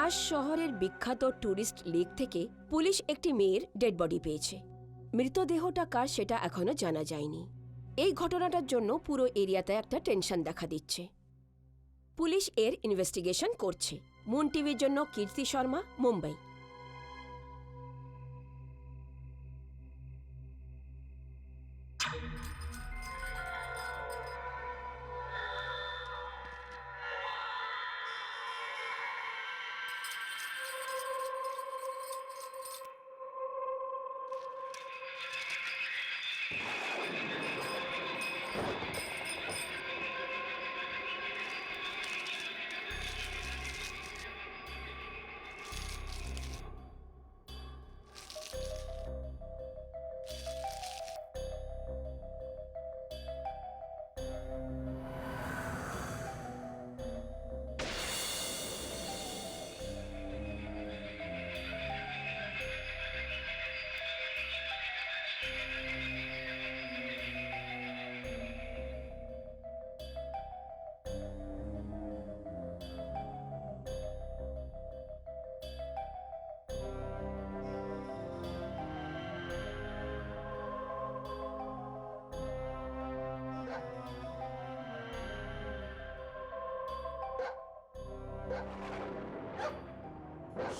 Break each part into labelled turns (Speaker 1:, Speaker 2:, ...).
Speaker 1: আজ শহরের বিখ্যাত ট্যুরিস্ট লেক থেকে পুলিশ একটি মেয়ের ডেড বডি পেয়েছে। মৃতদেহটা কার সেটা এখনো জানা যায়নি। এই ঘটনাটার জন্য পুরো এরিয়াতে একটা টেনশন দেখা দিচ্ছে। পুলিশ এর ইনভেস্টিগেশন করছে। মুন টিভির জন্য কীর্তি শর্মা, মুম্বাই।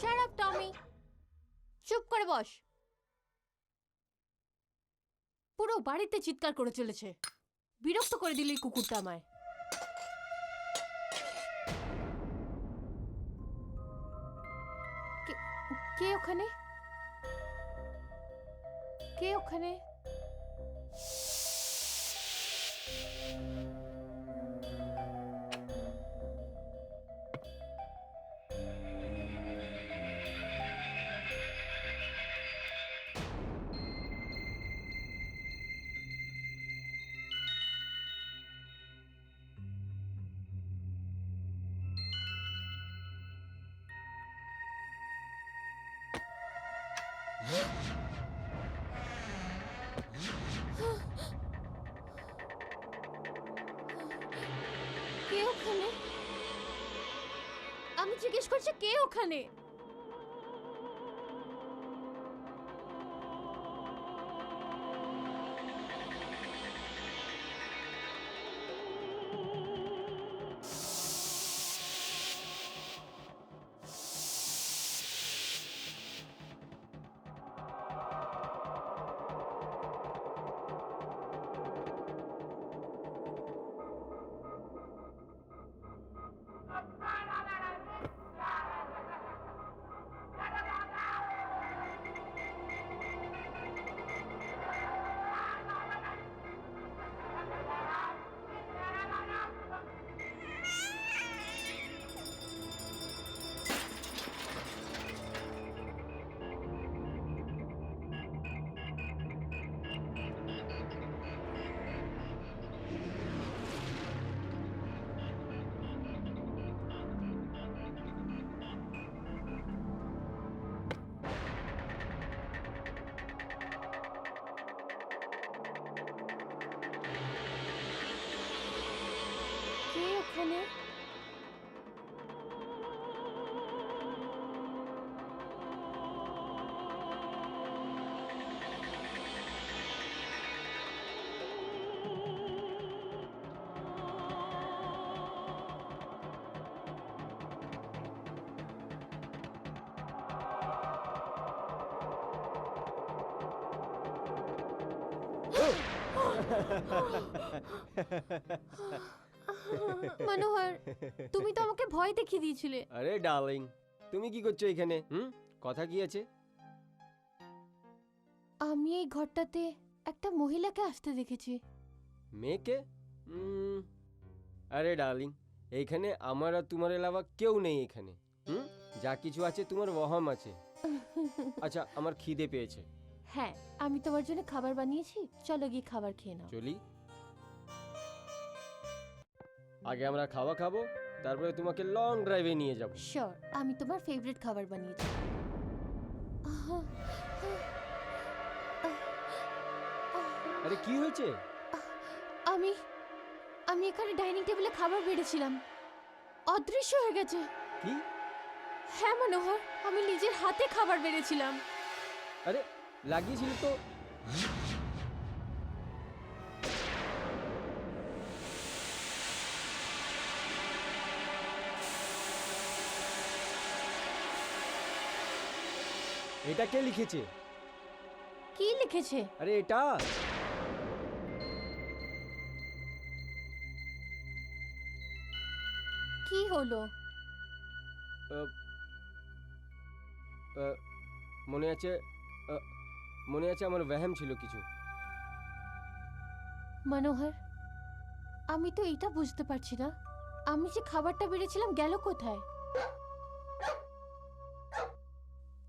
Speaker 2: শাট আপ টমি, চুপ করে বস। পুরো বাড়িতে চিৎকার করে চলেছে, বিরক্ত করে দিল এই কুকুরটা আমায়। কে ওখানে? কে ওখানে? কে ওখানে? আমি জিজ্ঞেস করছি কে ওখানে? কে ওখানে? মনোহর, তুমি তো আমাকে ভয় দেখিয়ে দিয়েছিলে।
Speaker 3: আরে ডার্লিং, তুমি কি করছো এখানে? কথা কি আছে?
Speaker 2: আমি এই ঘরটাতে একটা মহিলাকে আসতে দেখেছি।
Speaker 3: মেয়েকে? আরে ডার্লিং, এইখানে আমার আর তোমার এলাবা কেউ নেই এখানে। যা কিছু আছে তোমার ওহম আছে। আচ্ছা, আমার খিদে পেয়েছে।
Speaker 2: হ্যাঁ, আমি তোমার জন্য খাবার বানিয়েছি, চলো গিয়ে খাবার খেয়ে নাও।
Speaker 3: চলি। আগে আমরা খাওয়া খাবো, তারপরে তোমাকে লং ড্রাইভে নিয়ে যাব।
Speaker 2: শিওর, আমি তোমার ফেভারিট খাবার বানিয়েছি।
Speaker 3: আরে কি হয়েছে?
Speaker 2: আমি আমি এখানে ডাইনিং টেবিলে খাবার বেড়েছিলাম, অদৃশ্য হয়ে গেছে।
Speaker 3: কি?
Speaker 2: হ্যাঁ মনোহর, আমি নিজের হাতে খাবার বেড়েছিলাম।
Speaker 3: আরে লাগিয়েছিল তো। এটা কে লিখেছে?
Speaker 2: কি লিখেছে?
Speaker 3: আরে এটা
Speaker 2: কি হলো?
Speaker 3: আহ, আহ, মনে আছে, আহ, মনে আছে আমার ওয়াহাম ছিল কিছু।
Speaker 2: মনোহর, আমি তো এটা বুঝতে পারছি না, আমি যে খাবারটা বেড়েছিলাম গেল কোথায়?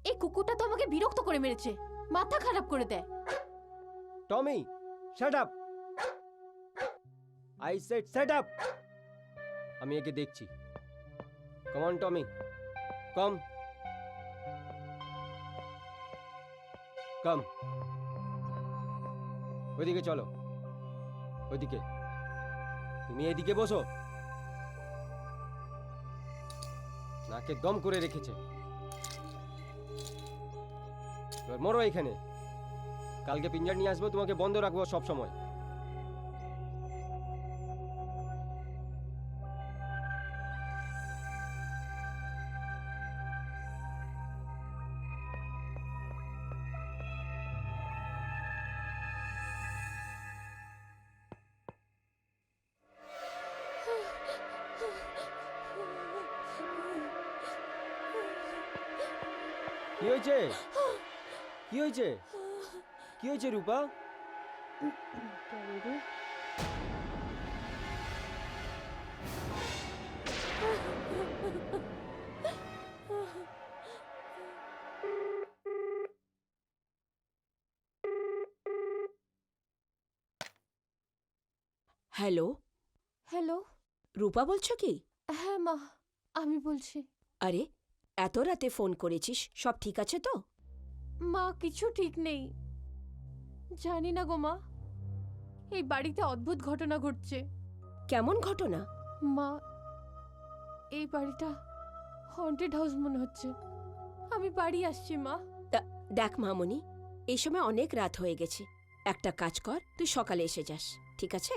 Speaker 2: এই কুকুরটা তো আমাকে বিরক্ত করে মেরেছে, মাথা খারাপ করে দেয়।
Speaker 3: Tommy, shut up! I said shut up! আমি একে দেখছি। Come on Tommy, come come. ওইদিকে চলো, ওইদিকে। তুমি এদিকে বসো। নাকে দম করে রেখেছে। এবার মরো এখানে। কালকে পিঞ্জার নিয়ে আসবো, তোমাকে বন্ধ রাখবো সব সময়। কি হয়েছে? কি হয়েছে? কি হয়েছে রূপা?
Speaker 1: Hello,
Speaker 2: hello.
Speaker 1: রূপা বলছো কি?
Speaker 2: হ্যাঁ মা, আমি বলছি।
Speaker 1: আরে এত রাতে ফোন করেছিস, সব ঠিক আছে তো?
Speaker 2: মা, কিছু ঠিক নেই। জানি না গো মা, এই বাড়িতে অদ্ভুত ঘটনা ঘটছে।
Speaker 1: কেমন ঘটনা?
Speaker 2: মা, এই বাড়িটা হন্টেড হাউস মনে হচ্ছে। আমি বাড়ি আসছি মা।
Speaker 1: দেখ মামনি, এই সময় অনেক রাত হয়ে গেছে। একটা কাজ কর, তুই সকালে এসে যাস, ঠিক আছে?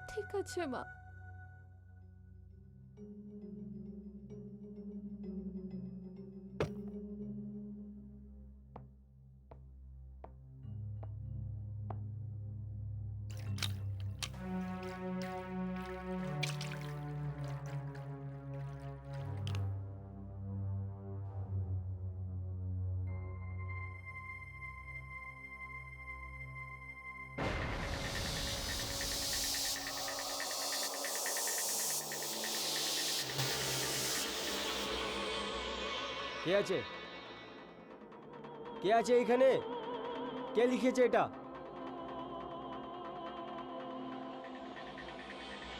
Speaker 2: ঠিক আছে মা।
Speaker 3: কে আছে? কে আছে এখানে? কে লিখেছে এটা?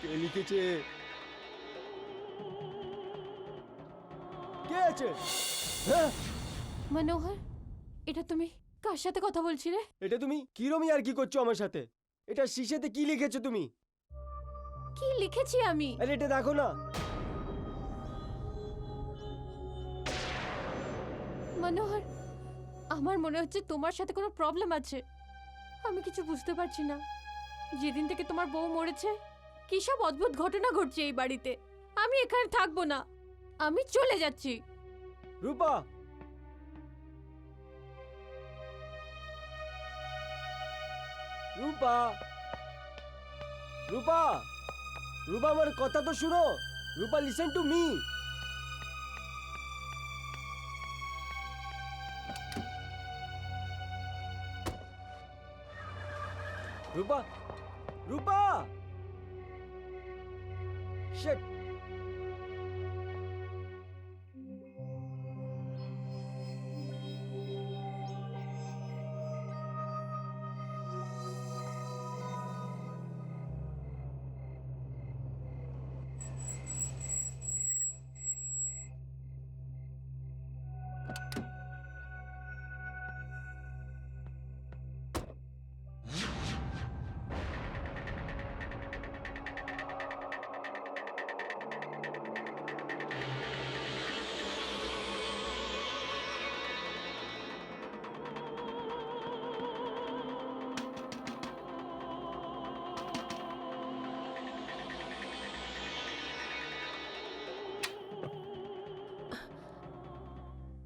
Speaker 3: কে লিখেছে? কে আছে? হ্যাঁ,
Speaker 2: মনোহর, এটা তুমি কার সাথে কথা বলছিলে?
Speaker 3: এটা তুমি কিরমি আর কি করছো আমার সাথে? এটা শিশেতে কি লিখেছো তুমি?
Speaker 2: কি লিখেছি আমি?
Speaker 3: আরে এটা দেখো না।
Speaker 2: মনোহর, আমার মনে হচ্ছে তোমার সাথে কোনো প্রবলেম আছে। আমি কিছু বুঝতে পারছি না। যেদিন থেকে তোমার বউ মরেছে, কি সব অদ্ভুত ঘটনা ঘটছে এই বাড়িতে। আমি এখানে থাকবো না, আমি চলে যাচ্ছি।
Speaker 3: রূপা, রূপা, রূপা, রূপা আমার কথা তো শুনো। Rupa, listen to me. Rupa, Rupa, shit.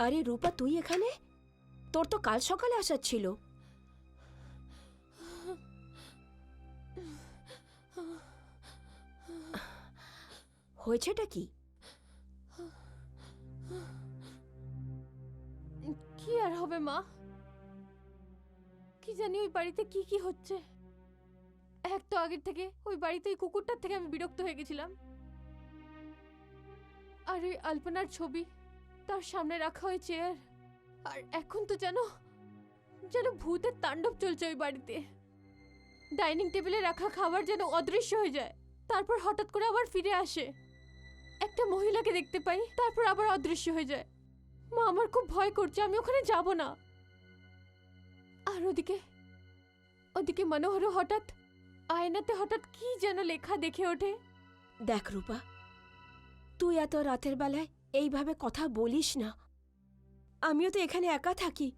Speaker 1: আরে রূপা, তুই এখানে? তোর তো কাল সকালে আসার ছিল। হয়েছেটা কি?
Speaker 2: কি আর হবে মা, কি জানি ওই বাড়িতে কি কি হচ্ছে। এক তো আগের থেকে ওই বাড়িতে ওই কুকুরটার থেকে আমি বিরক্ত হয়ে গেছিলাম। আর ওই আলপনার ছবি তার সামনে রাখা ওই চেয়ার, আর এখন তো যেন যেন ভূতের তাণ্ডব চলছে ওই বাড়িতে। ডাইনিং টেবিলে রাখা খাবার যেন অদৃশ্য হয়ে যায়, তারপর হঠাৎ করে আবার ফিরে আসে। একটা মহিলাকে দেখতে পাই, তারপর আবার অদৃশ্য হয়ে যায়। মা, আমার খুব ভয় করছে, আমি ওখানে যাব না। আর ওদিকে ওদিকে মনোহরও হঠাৎ আয়নাতে হঠাৎ কি যেন লেখা দেখে ওঠে।
Speaker 1: দেখ রূপা, তুই এত রাতের বেলায় এইভাবে কথা বলিস না। আমিও তো এখানে একা থাকি।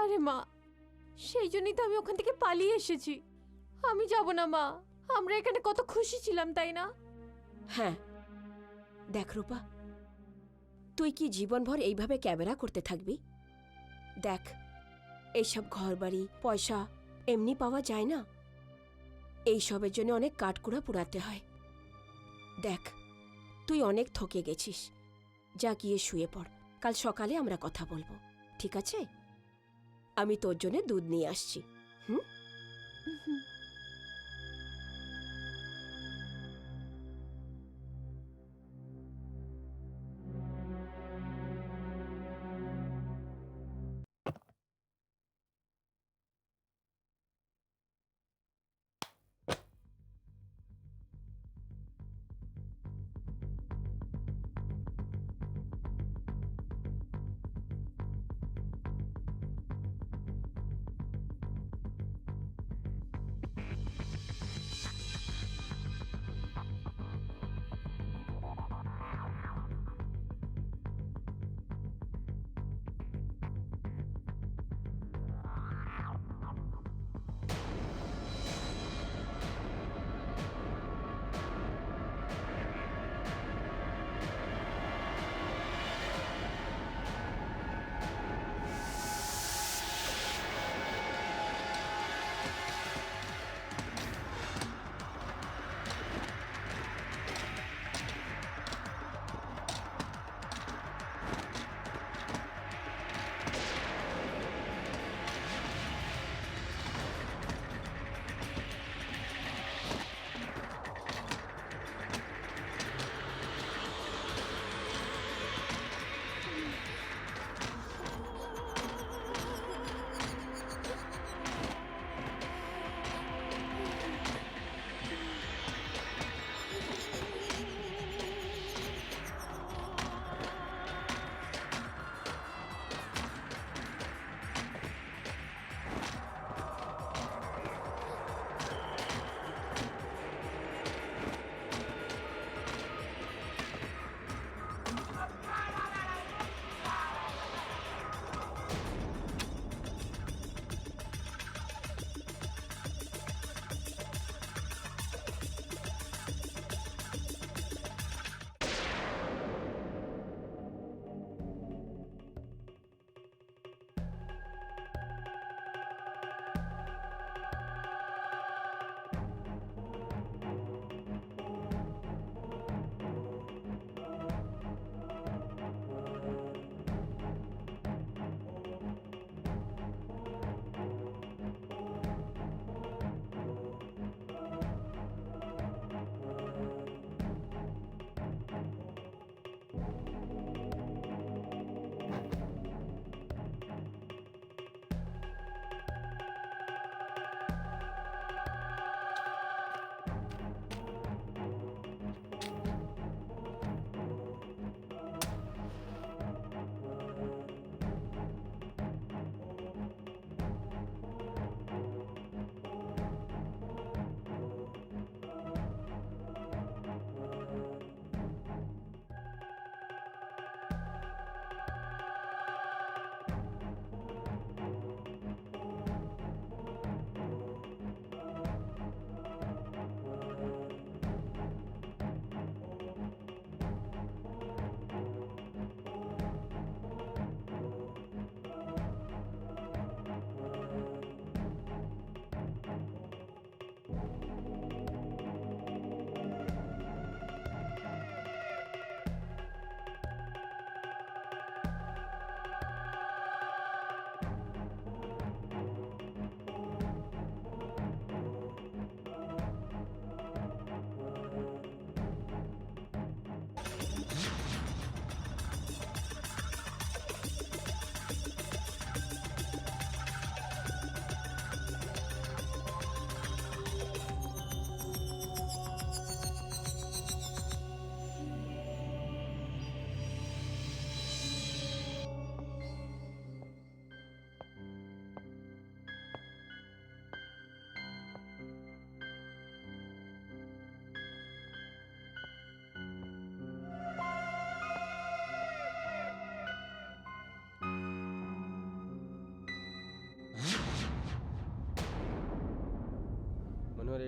Speaker 2: আরে মা, সেই জন্যই তো আমি ওখান থেকে পালিয়ে এসেছি। আমি যাব না মা, আমরা এখানে কত খুশি ছিলাম, তাই না?
Speaker 1: হ্যাঁ, দেখ রূপা, তুই কি জীবনভর এইভাবে ক্যামেরা করতে থাকবি? দেখ, এইসব ঘরবাড়ি পয়সা এমনি পাওয়া যায় না। এইসবের জন্য অনেক কাঠকুড়া পুড়াতে হয়। দেখ, তুই অনেক থকে গেছিস, যা গিয়ে শুয়ে পড়। কাল সকালে আমরা কথা বলবো, ঠিক আছে? আমি তোর জন্য দুধ নিয়ে আসছি। হুম?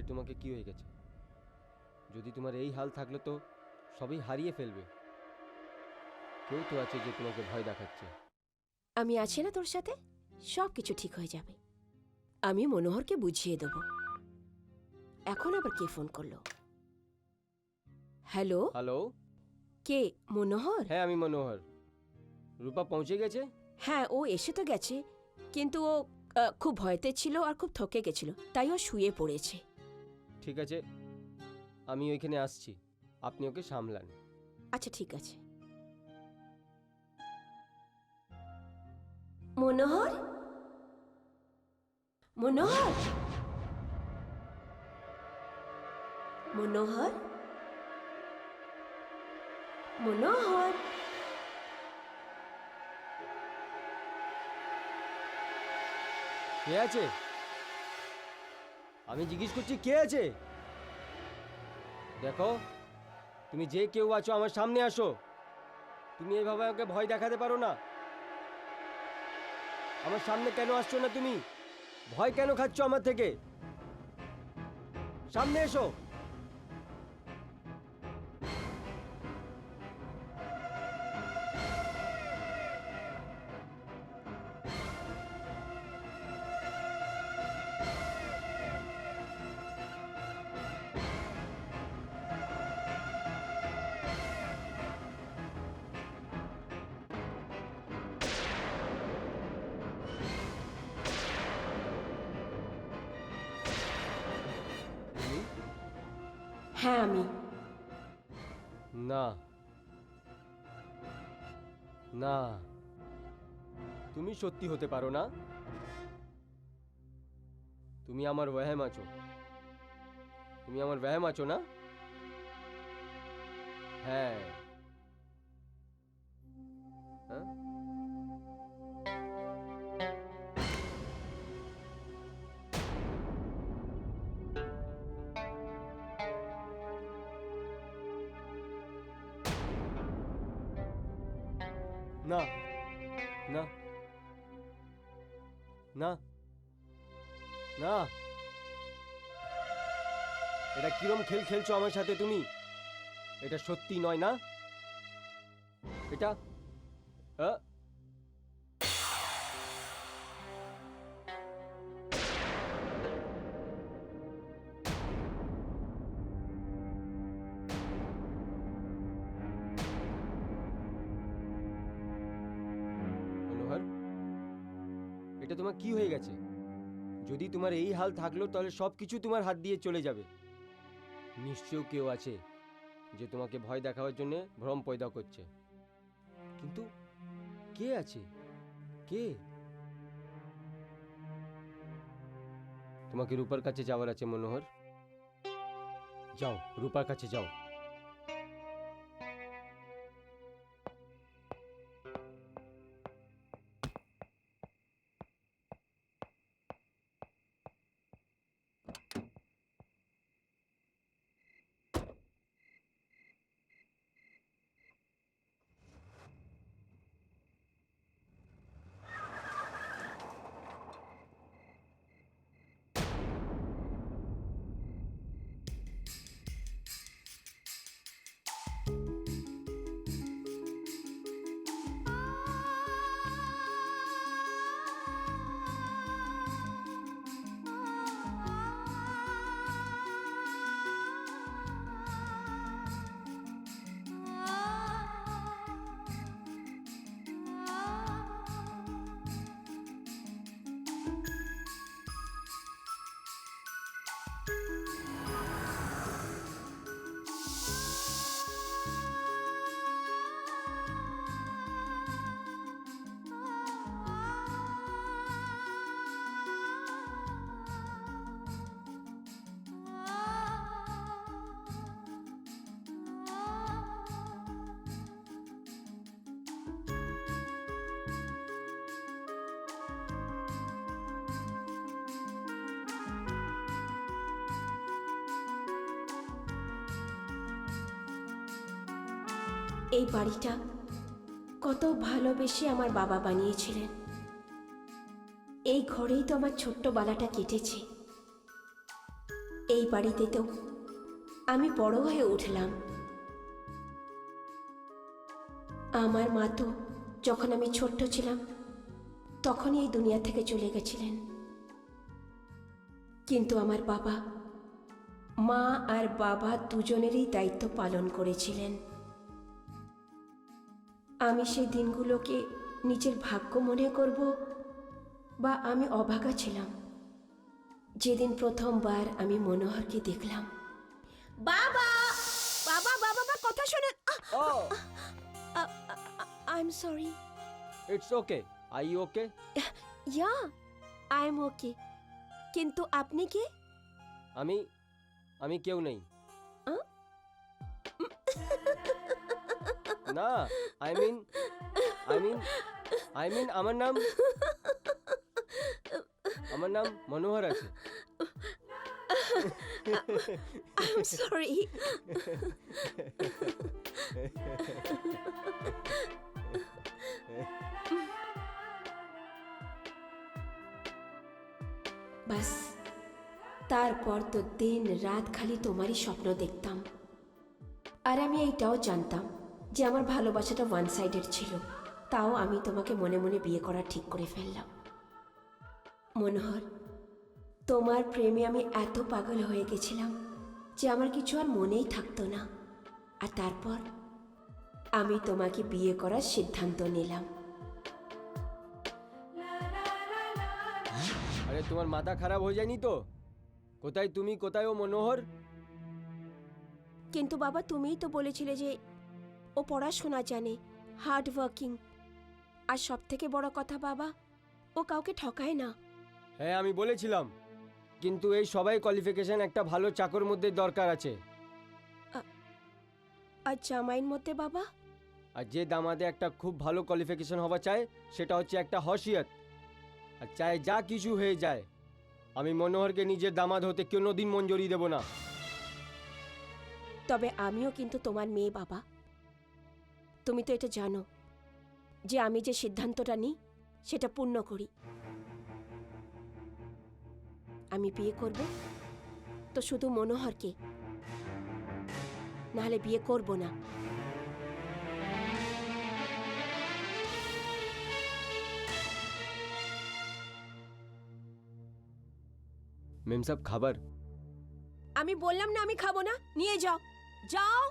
Speaker 3: আরে তোমাকে কি হয়ে গেছে? যদি তোমার এই হাল থাকলে তো সবই হারিয়ে ফেলবে। কেউ তো আছে যে তোমাকে ভয় দেখাচ্ছে।
Speaker 1: আমি আছি না তোর সাথে, সব কিছু ঠিক হয়ে যাবে। আমি মনোহরকে বুঝিয়ে দেব। এখন আবার কে ফোন করলো? হ্যালো,
Speaker 3: হ্যালো,
Speaker 1: কে? মনোহর?
Speaker 3: হ্যাঁ আমি মনোহর। রূপা পৌঁছে গেছে?
Speaker 1: হ্যাঁ, ও এসে তো গেছে, কিন্তু ও খুব ভয়তে ছিল আর খুব থকে গেছিল, তাই ও শুয়ে পড়েছে।
Speaker 3: ঠিক আছে, আমি ওইখানে আসছি, আপনি ওকে সামলান।
Speaker 1: আচ্ছা ঠিক আছে। মনোহর, মনোহর, মনোহর, মনোহর।
Speaker 3: কে আছে? আমি জিজ্ঞেস করছি কে আছে? দেখো, তুমি যে কেউ আছো আমার সামনে আসো। তুমি এইভাবে আমাকে ভয় দেখাতে পারো না। আমার সামনে কেন আসছো না তুমি? ভয় কেন খাচ্ছ আমার থেকে? সামনে এসো। তুমি?
Speaker 1: হ্যাঁ আমি।
Speaker 3: না না, তুমি সত্যি হতে পারো না। তুমি আমার ওয়াহেম আছো। তুমি আমার ওয়াহেম আছো না? হ্যাঁ। হ্যাঁ? না না না না, এটা কিরম খেল খেলছো আমার সাথে তুমি? এটা সত্যি নয় না? এটা আ? মনোহর, এটা তোমার কি হয়ে গেছে? যদি তোমার এই হাল থাকলো তাহলে সব কিছু তোমার হাত দিয়ে চলে যাবে। নিশ্চয় কেউ আছে যে তোমাকে ভয় দেখাবার জন্য ভ্রম পয়দা করছে, কিন্তু কে আছে? কে? তোমাকে রূপার কাছে যাওয়ার আছে মনোহর। যাও, রূপার কাছে যাও।
Speaker 1: এই বাড়িটা কত ভালোবেসে আমার বাবা বানিয়েছিলেন। এই ঘরেই তো আমার ছোট্ট বেলাটা কেটেছে। এই বাড়িতে তো আমি বড় হয়ে উঠলাম। আমার মা তো যখন আমি ছোট্ট ছিলাম তখনই এই দুনিয়া থেকে চলে গেছিলেন। কিন্তু আমার বাবা, মা আর বাবা দুজনেরই দায়িত্ব পালন করেছিলেন। আমি সেই দিনগুলোকে নিজের ভাগ্য মনে করব, বা আমি অভাগা ছিলাম যেদিন প্রথমবার আমি মনোহরকে দেখলাম। বাবা বাবা বাবা বাবা, কথা শুনুন।
Speaker 3: Oh,
Speaker 1: I am sorry.
Speaker 3: it's okay. Are you okay?
Speaker 1: Yeah, I am okay. কিন্তু আপনি কে?
Speaker 3: আমি কেউ নেই।
Speaker 1: আহ?
Speaker 3: না, I mean আমার নাম মনোহর আছে।
Speaker 1: I am sorry. বাস, তারপর তো দিন রাত খালি তোমারই স্বপ্ন দেখতাম। আর আমি এইটাও জানতাম যে আমার ভালোবাসাটা ওয়ান সাইডেড ছিল। তাও আমি তোমাকে মনে মনে বিয়ে করা ঠিক করে ফেললাম। মনোহর, তোমার প্রেমে আমি এত পাগল হয়ে গেছিলাম যে আমার কিছু আর মনেই থাকতো না। আর তারপর আমি তোমাকে বিয়ে করার সিদ্ধান্ত নিলাম।
Speaker 3: আরে তোমার মাথা খারাপ হয়ে যায়নি তো? কোথায় তুমি, কোথায় ও মনোহর?
Speaker 1: কিন্তু বাবা, তুমিই তো বলেছিলে যে ও পড়াশোনা জানে, হার্ড ওয়ার্কিং, আর সব থেকে বড় কথা বাবা, ও কাউকে ঠকায় না।
Speaker 3: হ্যাঁ, আমি বলেছিলাম, কিন্তু এই সবাই কোয়ালিফিকেশন একটা ভালো চাকর মধ্যে দরকার আছে।
Speaker 1: আর জামাইয়ের মধ্যে বাবা?
Speaker 3: আর যে দামাদে একটা খুব ভালো কোয়ালিফিকেশন হওয়া চায় সেটা হচ্ছে একটা হসিয়ত। আর চাहे যা কিছু হয়ে যায়, আমি মনোহরকে নিজের দামাদ হতে কোনোদিন মঞ্জুরি দেব না।
Speaker 1: তবে আমিও কিন্তু তোমার মেয়ে বাবা। তুমি তো এটা জানো যে আমি যে সিদ্ধান্তটা নিই সেটা পূর্ণ করি। আমি বিয়ে করব তো শুধু মনোহরকে, নাহলে বিয়ে করব না।
Speaker 3: মেম সাহেব, খাবার।
Speaker 1: আমি বললাম না আমি খাবো না, নিয়ে যাও যাও।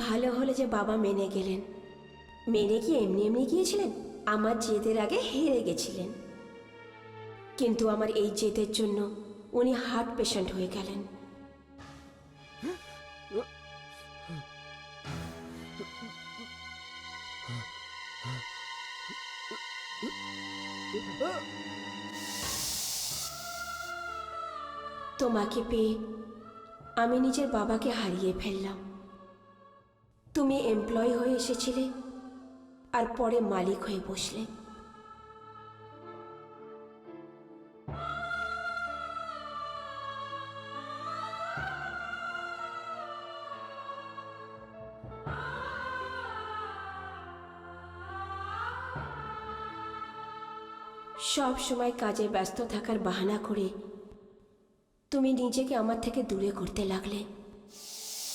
Speaker 1: ভালো হলে যে বাবা মেনে গেলেন। মেনে কি এমনি এমনি গিয়েছিলেন? আমার জেদের আগে হেরে গেছিলেন। কিন্তু আমার এই জেদের জন্য উনি হার্ট পেশেন্ট হয়ে গেলেন। তোমাকে পেয়ে আমি নিজের বাবাকে হারিয়ে ফেললাম। তুমি এমপ্লয়ি হয়ে এসেছিলে আর পরে মালিক হয়ে বসলে। সব সময় কাজে ব্যস্ত থাকার বাহানা করে তুমি নিজেকে আমার থেকে দূরে করতে লাগলে।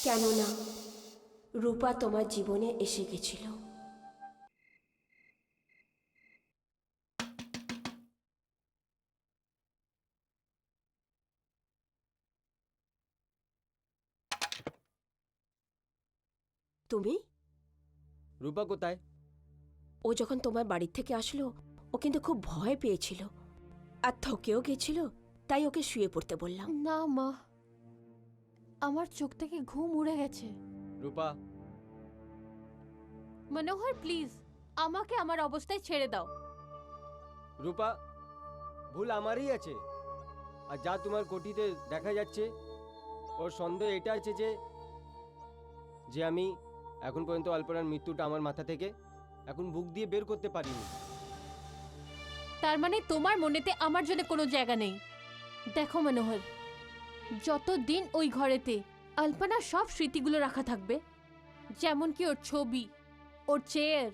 Speaker 1: কেননা রূপা তোমার জীবনে এসে গেছিল। তুমি?
Speaker 3: রূপা কোথায়?
Speaker 1: ও যখন তোমার বাড়ির থেকে আসলো ও কিন্তু খুব ভয় পেয়েছিল আর থকেও গেছিল, তাই ওকে শুয়ে পড়তে বললাম।
Speaker 2: না মা, আমার চোখ থেকে ঘুম উড়ে গেছে।
Speaker 3: রূপা,
Speaker 2: মনোহর প্লিজ আমাকে আমার অবস্থায় ছেড়ে দাও।
Speaker 3: রূপা, ভুল আমারই আছে। আর যা তোমার কোটিতে দেখা যাচ্ছে, ওর সন্দেহ এটা আছে যে আমি এখন পর্যন্ত অল্পনার মৃত্যুটা আমার মাথা থেকে এখন বুক দিয়ে বের করতে পারিনি।
Speaker 2: তার মানে তোমার মনেতে আমার জন্য কোনো জায়গা নেই। দেখো মনোহর, যতদিন ওই ঘরেতে আলপনার সব স্মৃতিগুলো রাখা থাকবে, যেমন কি ওর ছবি, ওর চেয়ার,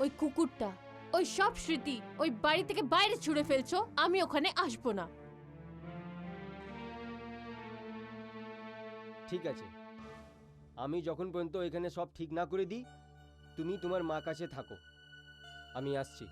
Speaker 2: ওই কুকুরটা, ওই সব স্মৃতি ওই বাড়ি থেকে বাইরে ছুঁড়ে ফেলছো, আমি ওখানে আসবো না।
Speaker 3: ঠিক আছে, আমি যখন পর্যন্ত এখানে সব ঠিক না করে দিই, তুমি তোমার মা কাছে থাকো, আমি আসছি।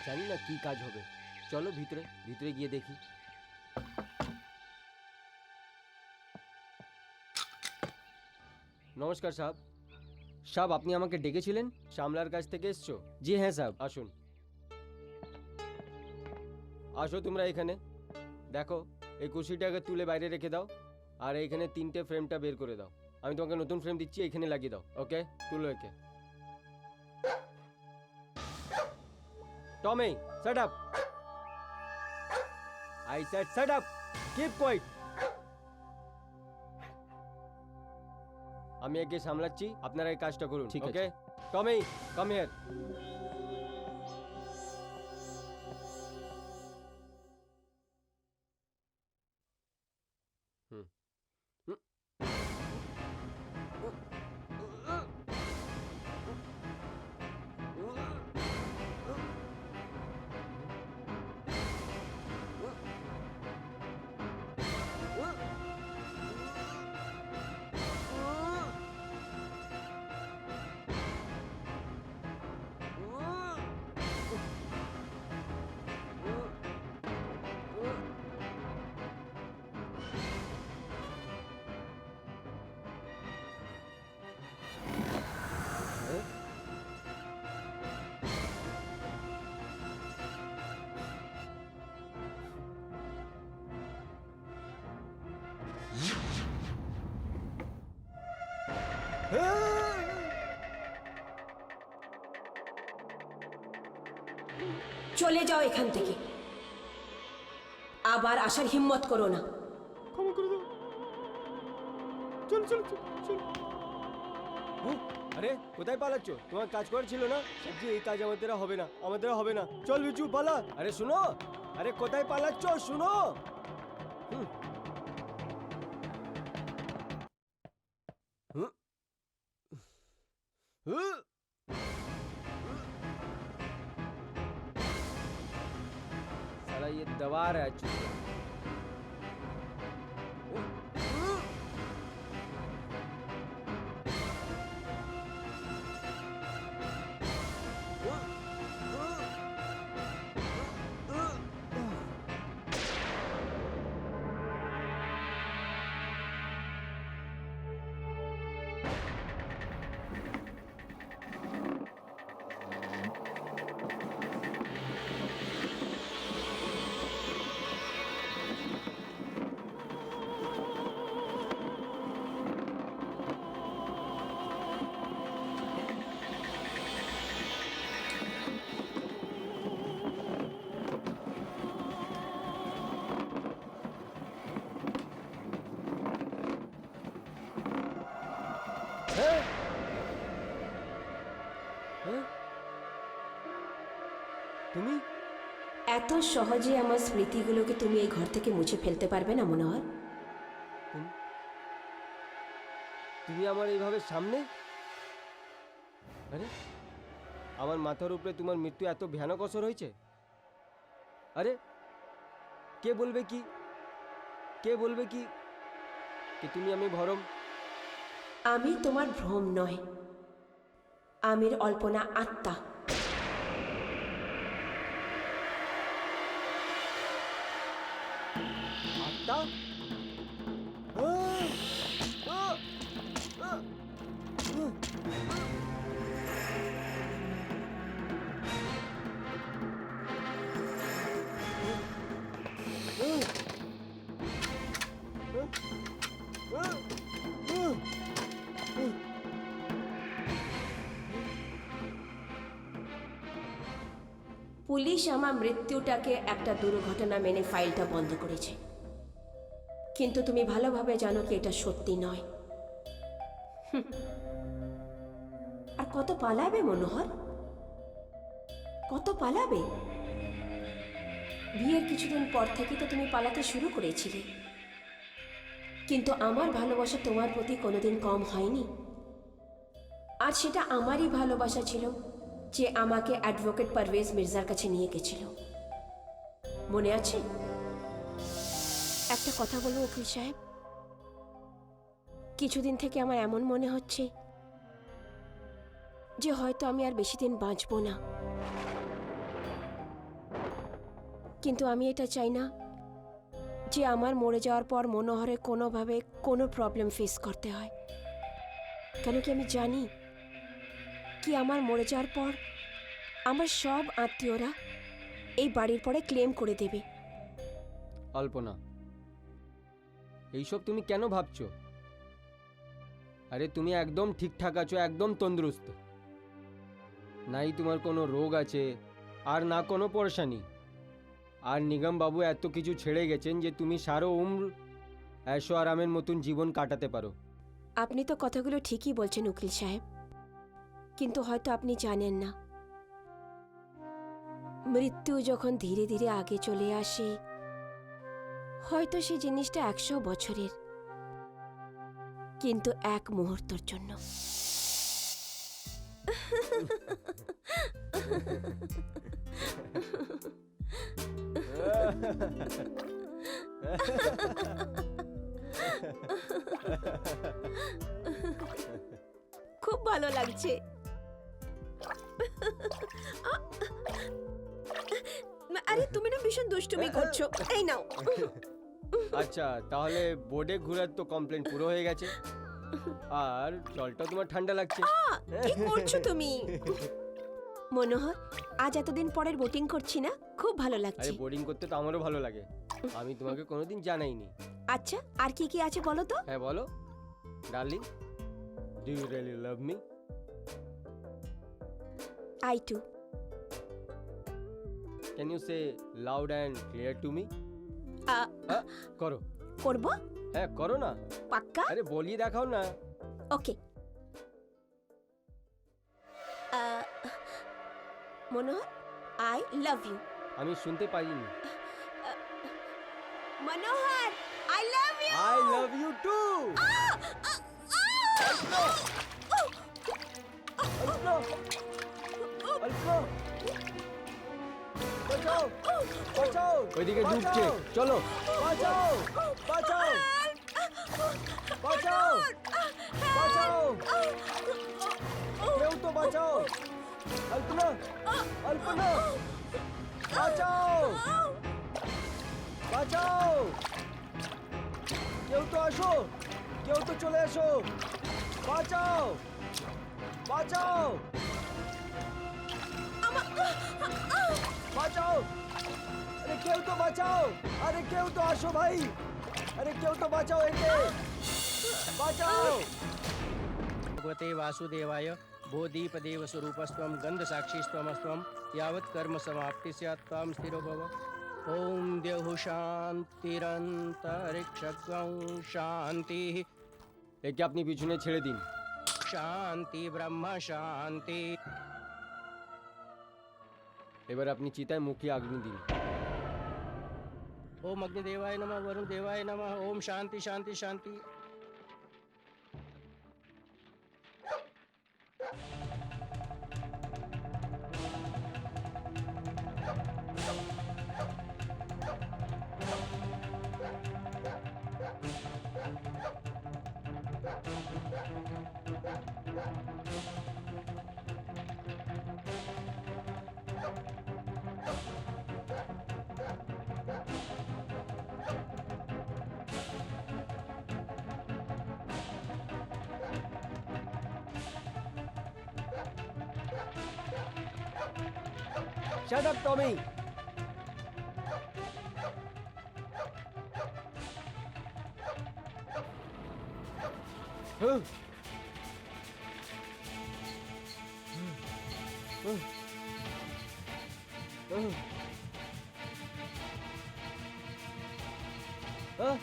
Speaker 3: জানি না কি কাজ হবে, চলো ভিতরে ভিতরে গিয়ে দেখি। নমস্কার সাহেব। সাহেব, আপনি আমাকে ডেকেছিলেন? শ্যামলার কাছ থেকে এসছো? জি হ্যাঁ সাহেব, আসুন। আসো তোমরা এখানে। দেখো, এই কুর্সিটাকে তুলে বাইরে রেখে দাও, আর এইখানে 3টে ফ্রেমটা বের করে দাও। আমি তোমাকে নতুন ফ্রেম দিচ্ছি, এখানে লাগিয়ে দাও। ওকে, তুলো একে। টমি, shut up! I said shut up! Keep quiet! আমি একে সামলাচ্ছি, আপনারা এই কাজটা করুন।
Speaker 4: ঠিক আছে।
Speaker 3: ওকে, টমি, কাম হিয়ার।
Speaker 1: চলে যাও এখান থেকে, আবার আসার হিম্মত করো না।
Speaker 3: ক্ষমা করে দাও। চলো চলো চলো চলো। আরে কোথায় পালাচ্ছ? তোমার কাজ করার ছিল না? সবজি, এই কাজ আমাদের দ্বারা হবে না, আমাদের দ্বারা হবে না। চল বিচু, পালা। আরে শুনো, আরে কোথায় পালাচ্ছ? শুনো। হুম। হুম। হুম। साला ये दबा रहा है चूतिया।
Speaker 1: সহজে আমার স্মৃতিগুলোকে তুমি এই ঘর থেকে মুছে ফেলতে পারবে না মনোহর।
Speaker 3: তুমি আমার এইভাবে সামনে? আরে আমার মাথার উপরে তোমার মৃত্যু এত ভয়ানক অসর হয়েছে? আরে কে বলবে কি কি তুমি আমি ভরম?
Speaker 1: আমি তোমার ভ্রম নয়, আমির অল্পনা আত্মা।
Speaker 3: আত্মা?
Speaker 1: পুলিশ আমার মৃত্যুটাকে একটা দুর্ঘটনা মেনে ফাইলটা বন্ধ করেছে, কিন্তু তুমি ভালোভাবে জানো কি এটা সত্যি নয়। আর কত পালাবে মনোহর, কত পালাবে? বিয়ের কিছুদিন পর থেকে তো তুমি পালাতে শুরু করেছিলে, কিন্তু আমার ভালোবাসা তোমার প্রতি কোনোদিন কম হয়নি। আর সেটা আমারই ভালোবাসা ছিল যে আমাকে অ্যাডভোকেট পারভেজ মির্জার কাছে নিয়ে গেছিল, মনে আছে? একটা কথা বলবো উকিল সাহেব, কিছুদিন থেকে আমার এমন মনে হচ্ছে যে হয়তো আমি আর বেশি দিন বাঁচবো না। কিন্তু আমি এটা চাই না যে আমার মরে যাওয়ার পর মনোহরে কোনোভাবে কোনো প্রবলেম ফেস করতে হয়। কেন কি আমি জানি কি আমার মরে যাওয়ার পর আমার সব আত্মীয়রা এই বাড়ির পরে ক্লেম করে দেবে।
Speaker 3: অল্পনা, এইসব তুমি কেন ভাবছো? আরে তুমি একদম ঠিকঠাক আছো, একদম তন্দুরুস্ত। নাই তোমার কোনো রোগ আছে আর না কোনো পরেশানি। আর নিগম বাবু এত কিছু ছেড়ে গেছেন যে তুমি সারা উম্র ऐशो আরামের মতন জীবন কাটাতে পারো।
Speaker 1: আপনি তো কথাগুলো ঠিকই বলছেন উকিল সাহেব, কিন্তু হয়তো আপনি জানেন না, মৃত্যু যখন ধীরে ধীরে আগে চলে আসে, হয়তো সেই জিনিসটা 100 বছরের, কিন্তু এক মুহূর্তের জন্য। খুব ভালো লাগছে। আরে তুমি না ভীষণ দুষ্টুমি করছো, এই নাও।
Speaker 3: আচ্ছা, তাহলে বোর্ডে ঘোরার তো কমপ্লেন পুরো হয়ে গেছে, আর জলটা তোমার ঠান্ডা লাগছে।
Speaker 1: কি করছো তুমি? মনোহর, আজ এতদিন পরের বোটিং করছি না, খুব ভালো
Speaker 3: আরে
Speaker 1: লাগছে।
Speaker 3: বোর্ডিং করতে তো আমারও ভালো লাগে, আমি তোমাকে কোনোদিন জানাইনি।
Speaker 1: আচ্ছা, আর কি কি আছে বলো তো?
Speaker 3: হ্যাঁ বলো darling, do you really love me?
Speaker 1: I too.
Speaker 3: Can you say loud and clear to me? করো।
Speaker 1: করব?
Speaker 3: হ্যাঁ করো না।
Speaker 1: পাক্কা?
Speaker 3: আরে বলিয়ে দেখাও না।
Speaker 1: Okay. Manohar, I love you.
Speaker 3: আমি শুনতে পাইনি।
Speaker 1: Manohar, I love you.
Speaker 3: I love you too. বাঁচাও, বাঁচাও, ওইদিকে ডুবছে, চলো বাঁচাও, বাঁচাও, বাঁচাও, বাঁচাও, কেউ তো বাঁচাও, অল্পনা, অল্পনা, বাঁচাও, বাঁচাও, কেউ তো আসো, কেউ তো চলে আসো, বাঁচাও, বাঁচাও, বাঁচাও, আরে কেউ তো বাঁচাও, আরে কেউ তো আসো ভাই, আরে কেউ তো বাঁচাও একে, বাঁচাও।
Speaker 4: भगवते वासुदेवाय बोधीपदेव स्वरूपस्त्वं गन्धसाक्षीस्त्वमस्त्वं यावत् कर्म समाप्ति स्यात् त्वां स्थिरो भव। ओम द्यौः शान्तिरन्तरिक्षगं शान्तिः
Speaker 3: একে আপনি পিছনে ছেড়ে দিন।
Speaker 4: शान्ति ब्रह्म शान्ति।
Speaker 3: এবার আপনি চিতায় মুখে আগুন দিন।
Speaker 4: ओम अग्निदेवाय नमः, वरुण देवाय नमः। ओम शांति शांति शांति।
Speaker 3: Shut up, Tommy! Huh? Huh?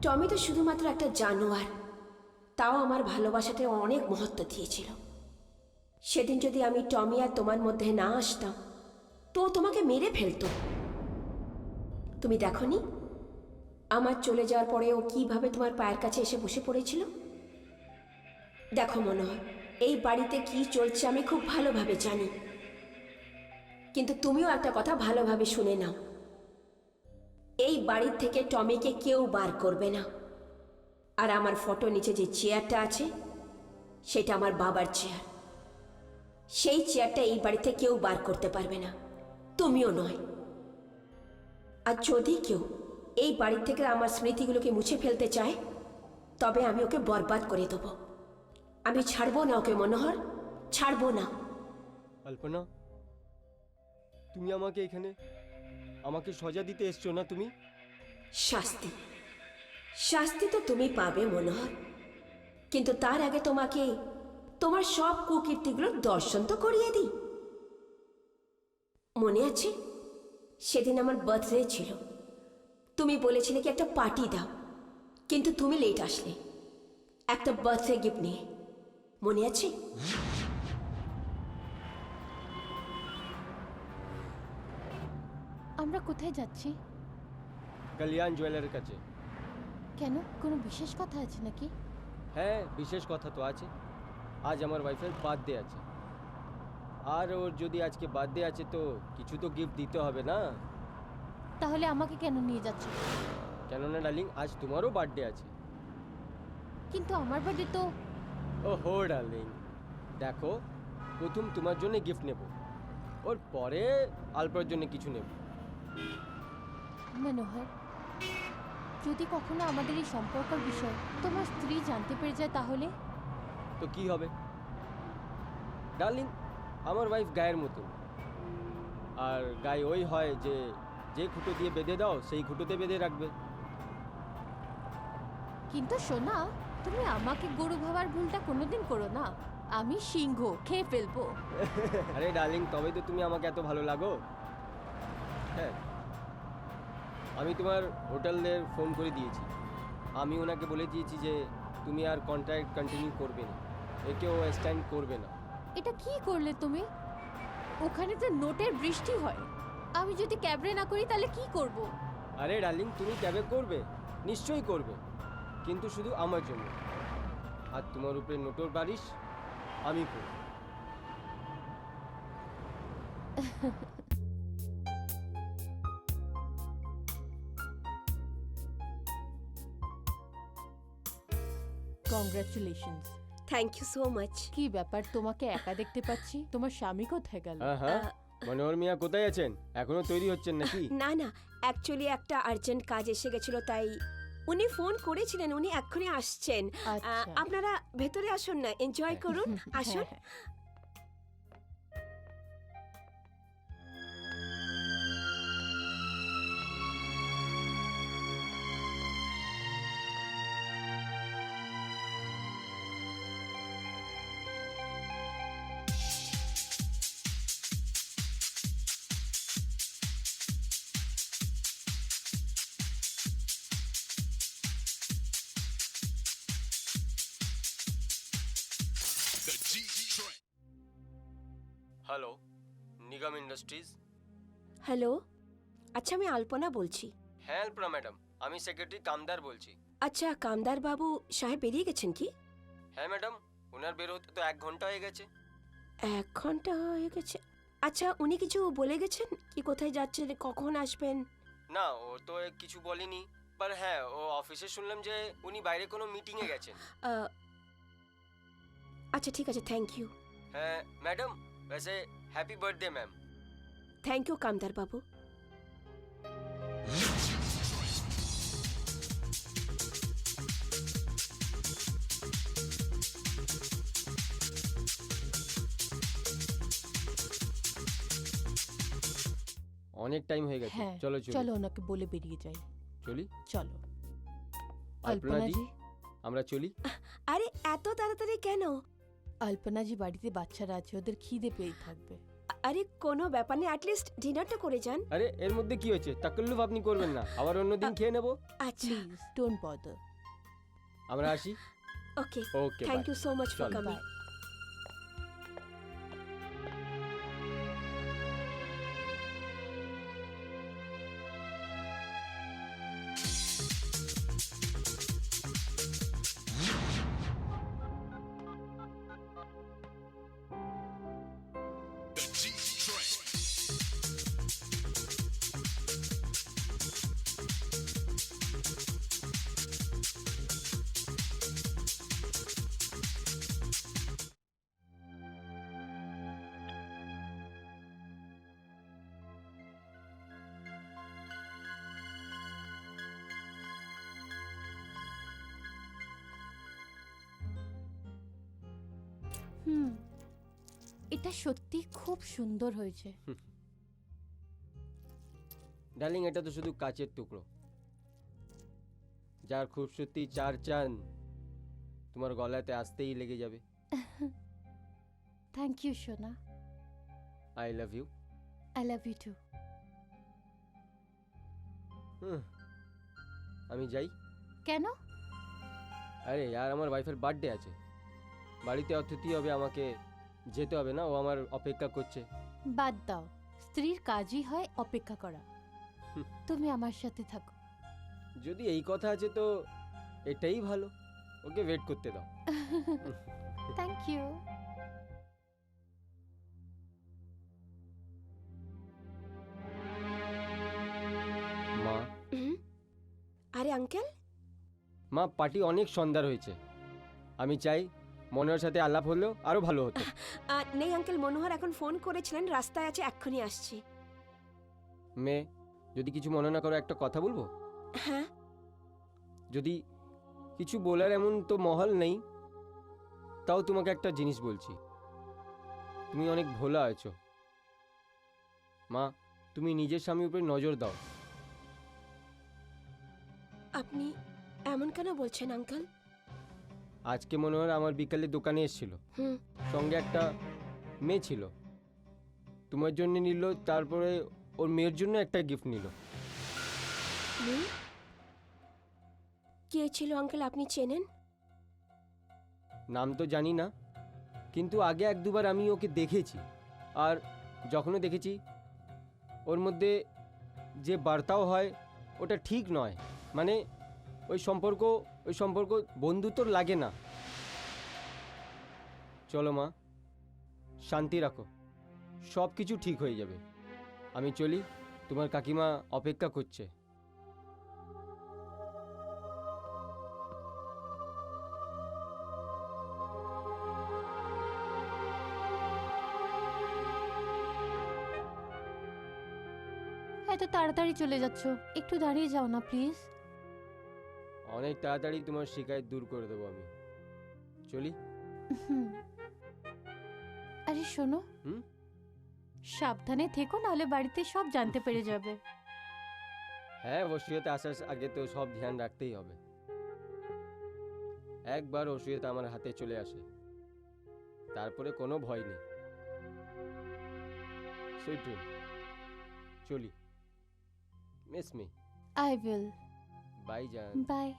Speaker 1: টমি তো শুধুমাত্র একটা জানোয়ার, তাও আমার ভালোবাসাতে অনেক মহত্ব দিয়েছিল। সেদিন যদি আমি টমি আর তোমার মধ্যে না আসতাম তো ও তোমাকে মেরে ফেলতো। তুমি দেখোনি আমার চলে যাওয়ার পরে ও কিভাবে তোমার পায়ের কাছে এসে বসে পড়েছিল? দেখো মনোহর, এই বাড়িতে কি চলছে আমি খুব ভালোভাবে জানি, কিন্তু তুমিও একটা কথা ভালোভাবে শুনে নাও। এই বাড়ির থেকে টমিকে কেউ বার করবে না। আর আমার ফটো নিচে যে চেয়ারটা আছে সেটা আমার বাবার চেয়ার। সেই চেয়ারটা এই বাড়িতে কেউ বার করতে পারবে না, তুমিও নয়। আর যদি কেউ এই বাড়ি থেকে আমার স্মৃতিগুলোকে মুছে ফেলতে চায় তবে আমি ওকে বরবাদ করে দেবো। আমি ছাড়বো না ওকে মনোহর, ছাড়বো না।
Speaker 3: अल्पना, তুমি আমাকে সজা দিতে এসছো না? তুমি
Speaker 1: শাস্তি শাস্তি তো তুমি পাবে মনোহর, কিন্তু তার আগে তোমাকে তোমার সব কুকীর্তিগুলোর দর্শন তো করিয়ে দিই। মনে আছে সেদিন আমার বার্থডে ছিল, তুমি বলেছিলে কি একটা পার্টি দাও, কিন্তু তুমি লেট আসলে একটা বার্থডে গিফট নিয়ে, মনে আছে?
Speaker 2: আমরা কোথায় যাচ্ছি?
Speaker 3: কল্যাণ জুয়েলারের কাছে।
Speaker 2: কেন, কোনো বিশেষ কথা আছে নাকি?
Speaker 3: হ্যাঁ, বিশেষ কথা তো আছে। আজ আমার ওয়াইফের বার্থডে আছে, আর ওর যদি আজকে বার্থডে আছে তো কিছু তো গিফট দিতে হবে না?
Speaker 2: তাহলে আমাকে কেন নিয়ে যাচ্ছ?
Speaker 3: কেননা ডার্লিং, আজ তোমারও বার্থডে আছে।
Speaker 2: কিন্তু আমার বাড়ি তো।
Speaker 3: ওহো ডার্লিং, দেখো, প্রথম তোমার জন্য গিফট নেব, ওর পরে আলপার জন্য কিছু নেব।
Speaker 2: মনোহর, যদি কখনো আমাদের এই সম্পর্কের বিষয় তোমার স্ত্রী জানতে পেরে যায় তাহলে?
Speaker 3: তো কি হবে ডার্লিং, আমার ওয়াইফ গায়ের মতো, আর গায়ে ওই হয় যে যে খুঁটো দিয়ে বেঁধে দাও সেই খুঁটোতে বেঁধে রাখবে।
Speaker 2: কিন্তু সোনা, তুমি আমাকে গরু ভাবার ভুলটা কোনোদিন করো না। আমি সিংহ, খেয়ে ফেলবো।
Speaker 3: আরে ডার্লিং, তবে তো তুমি আমাকে এত ভালো লাগো। হ্যাঁ, আমি তোমার হোটেলের ফোন করে দিয়েছি, আমি ওনাকে বলে দিয়েছি যে তুমি আর কন্ট্রাক্ট কন্টিনিউ করবে না, একেও এক্সটেন্ড করবে না।
Speaker 2: এটা কি করলে তুমি? ওখানে তো নোটের বৃষ্টি হয়, আমি যদি ক্যাবরে না করি তাহলে কি করব?
Speaker 3: আরে ডার্লিং, তুমি ক্যাবে করবে, নিশ্চয়ই করবে, কিন্তু শুধু আমার জন্য। আর তোমার উপরে নোটর বারিশ আমি করব।
Speaker 2: Congratulations.
Speaker 1: Thank you so much.
Speaker 2: কি ব্যাপার, তোমাকে একা দেখতে পাচ্ছি, তোমার স্বামী কোথায় গেল?
Speaker 3: হ্যাঁ, মনোহর মিয়া কোথায় আছেন? এখনো তৈরি হচ্ছেন নাকি?
Speaker 1: না না, অ্যাকচুয়ালি একটা আর্জেন্ট কাজ এসে গেছিল, তাই উনি ফোন করেছিলেন, উনি এক্ষুনি আসছেন।
Speaker 2: আচ্ছা।
Speaker 1: আপনারা ভেতরে আসুন না, এনজয় করুন, আসুন।
Speaker 2: হ্যাঁ, হ্যাঁ।
Speaker 3: হ্যালো, নিগম ইন্ডাস্ট্রিজ।
Speaker 1: হ্যালো, আচ্ছা আমি আলপনা বলছি।
Speaker 3: হ্যাঁ আলপনা ম্যাডাম, আমি সেক্রেটারি কামদার বলছি।
Speaker 1: আচ্ছা, কামদার বাবু সাহেব বেরিয়ে গেছেন কি?
Speaker 3: হ্যাঁ ম্যাডাম, ওনার বের হতে তো 1 ঘন্টা হয়ে গেছে।
Speaker 1: 1 ঘন্টা হয়ে গেছে? আচ্ছা, উনি কিছু বলে গেছেন কি কোথায় যাচ্ছেন, কখন আসবেন?
Speaker 3: না, ও তো কিছু বলেনি, पर হ্যাঁ ও অফিসে শুনলাম যে উনি বাইরে কোনো মিটিংয়ে গেছেন।
Speaker 1: আহ, আচ্ছা ঠিক আছে, থ্যাংক ইউ।
Speaker 3: হ্যাঁ ম্যাডাম, वैसे happy birthday ma'am.
Speaker 1: Thank you Kamdar বাবু।
Speaker 3: অনেক টাইম হয়ে গেছে,
Speaker 2: হ্যাঁ,
Speaker 3: চলো চলো
Speaker 2: চলো ওনাকে বলে বেরিয়ে যাই।
Speaker 3: চলি।
Speaker 2: চলো।
Speaker 3: আলপনা জি,
Speaker 2: আলপনাজি,
Speaker 3: আমরা চলি।
Speaker 1: আরে এত তাড়াতাড়ি কেন?
Speaker 2: আলপনাজি বাড়িতে বাচ্চারা আছে, ওদের খিদে পেয়ে থাকবে।
Speaker 1: আরে কোনো ব্যাপার নেই, অ্যাটলিস্ট ডিনারটা করে যান।
Speaker 3: আরে এর মধ্যে কি হয়েছে? তাকল্লুফ আপনি করবেন না, আবার অন্যদিন খেয়ে নেব।
Speaker 1: আচ্ছা,
Speaker 2: প্লিজ ডোন্ট বদার।
Speaker 3: আমরা আসি।
Speaker 1: Okay,
Speaker 3: okay,
Speaker 1: thank you so much for
Speaker 3: চলো,
Speaker 1: কামিং।
Speaker 2: বাই। এটা সত্যি খুব সুন্দর হয়েছে।
Speaker 3: ডার্লিং, এটা তো শুধু কাচের টুকরো, যার খুবসূরতি 4 চাঁদ তোমার গলাতে আসতেই লেগে যাবে।
Speaker 2: থ্যাংক ইউ সোনা।
Speaker 3: I love you.
Speaker 2: I love you too.
Speaker 3: আমি যাই।
Speaker 2: কেন?
Speaker 3: আরে यार, আমার ওয়াইফের বার্থডে আছে, বাড়িতে অতিথি হবে, আমাকে যেতে হবে না? ও আমার অপেক্ষা করছে।
Speaker 2: বাদ দাও, স্ত্রীর কাজই হয় অপেক্ষা করা। তুমি আমার সাথে থাকো।
Speaker 3: যদি এই কথা আছে তো এটাই ভালো, ওকে ওয়েট করতে দাও।
Speaker 2: Thank you.
Speaker 3: মা,
Speaker 1: হুম? আরে আঙ্কেল,
Speaker 3: মা পার্টি অনেক সুন্দর হয়েছে, আমি চাই মনোহর সাথে আলাপ হলেও আরো ভালো হতো।
Speaker 1: নেই আঙ্কেল, মনোহর এখন ফোন করেছিলেন, রাস্তায় আছে, এক্ষুনি আসছে।
Speaker 3: মেয়ে, যদি কিছু মনে না করো একটা কথা বলবো?
Speaker 1: হ্যাঁ,
Speaker 3: যদি কিছু বলার এমন তো মহল নেই, তাও তোমাকে একটা জিনিস বলছি, তুমি অনেক ভোলা আছো। মা, তুমি নিজের স্বামীর উপরে নজর দাও।
Speaker 1: আপনি এমন কেন বলছেন আঙ্কেল?
Speaker 3: আজকে মনোহর আমার বিকালে দোকানে এসেছিল,
Speaker 1: হুম,
Speaker 3: সঙ্গে একটা মেয়ে ছিল, তোমার জন্য নিল, তারপরে ওর মেয়ের জন্য একটা গিফট নিল।
Speaker 1: মেয়ে? কে ছিল আঙ্কেল, আপনি চেনেন?
Speaker 3: নাম তো জানি না, কিন্তু আগে 1-2বার আমি ওকে দেখেছি, আর যখনও দেখেছি ওর মধ্যে যে বার্তাও হয় ওটা ঠিক নয়, মানে ওই সম্পর্ক বন্ধুত্বর লাগে না। চলো মা, শান্তি রাখো, সব কিছু ঠিক হয়ে যাবে। আমি চলি, তোমার কাকিমা অপেক্ষা করছে।
Speaker 2: এত তাড়াতাড়ি চলে যাচ্ছ, একটু দাঁড়িয়ে যাও না প্লিজ।
Speaker 3: অনেক তাড়াতাড়ি তোমার শিকায়ত দূর করে দেবো আমি। চলি।
Speaker 2: আরে শোনো,
Speaker 3: হুম?
Speaker 2: সাবধানে থেকো, নাহলে বাড়িতে সব জানতে পেরে যাবে।
Speaker 3: হ্যাঁ, ওসিয়তে আসার আগে তো সব ধ্যান রাখতেই হবে। একবার ওসিয়ত আমার হাতে চলে আসে, তারপরে কোনো ভয় নেই। Sweet dream. চলি। Miss me.
Speaker 2: I will.
Speaker 3: Bye জান।
Speaker 2: বাই।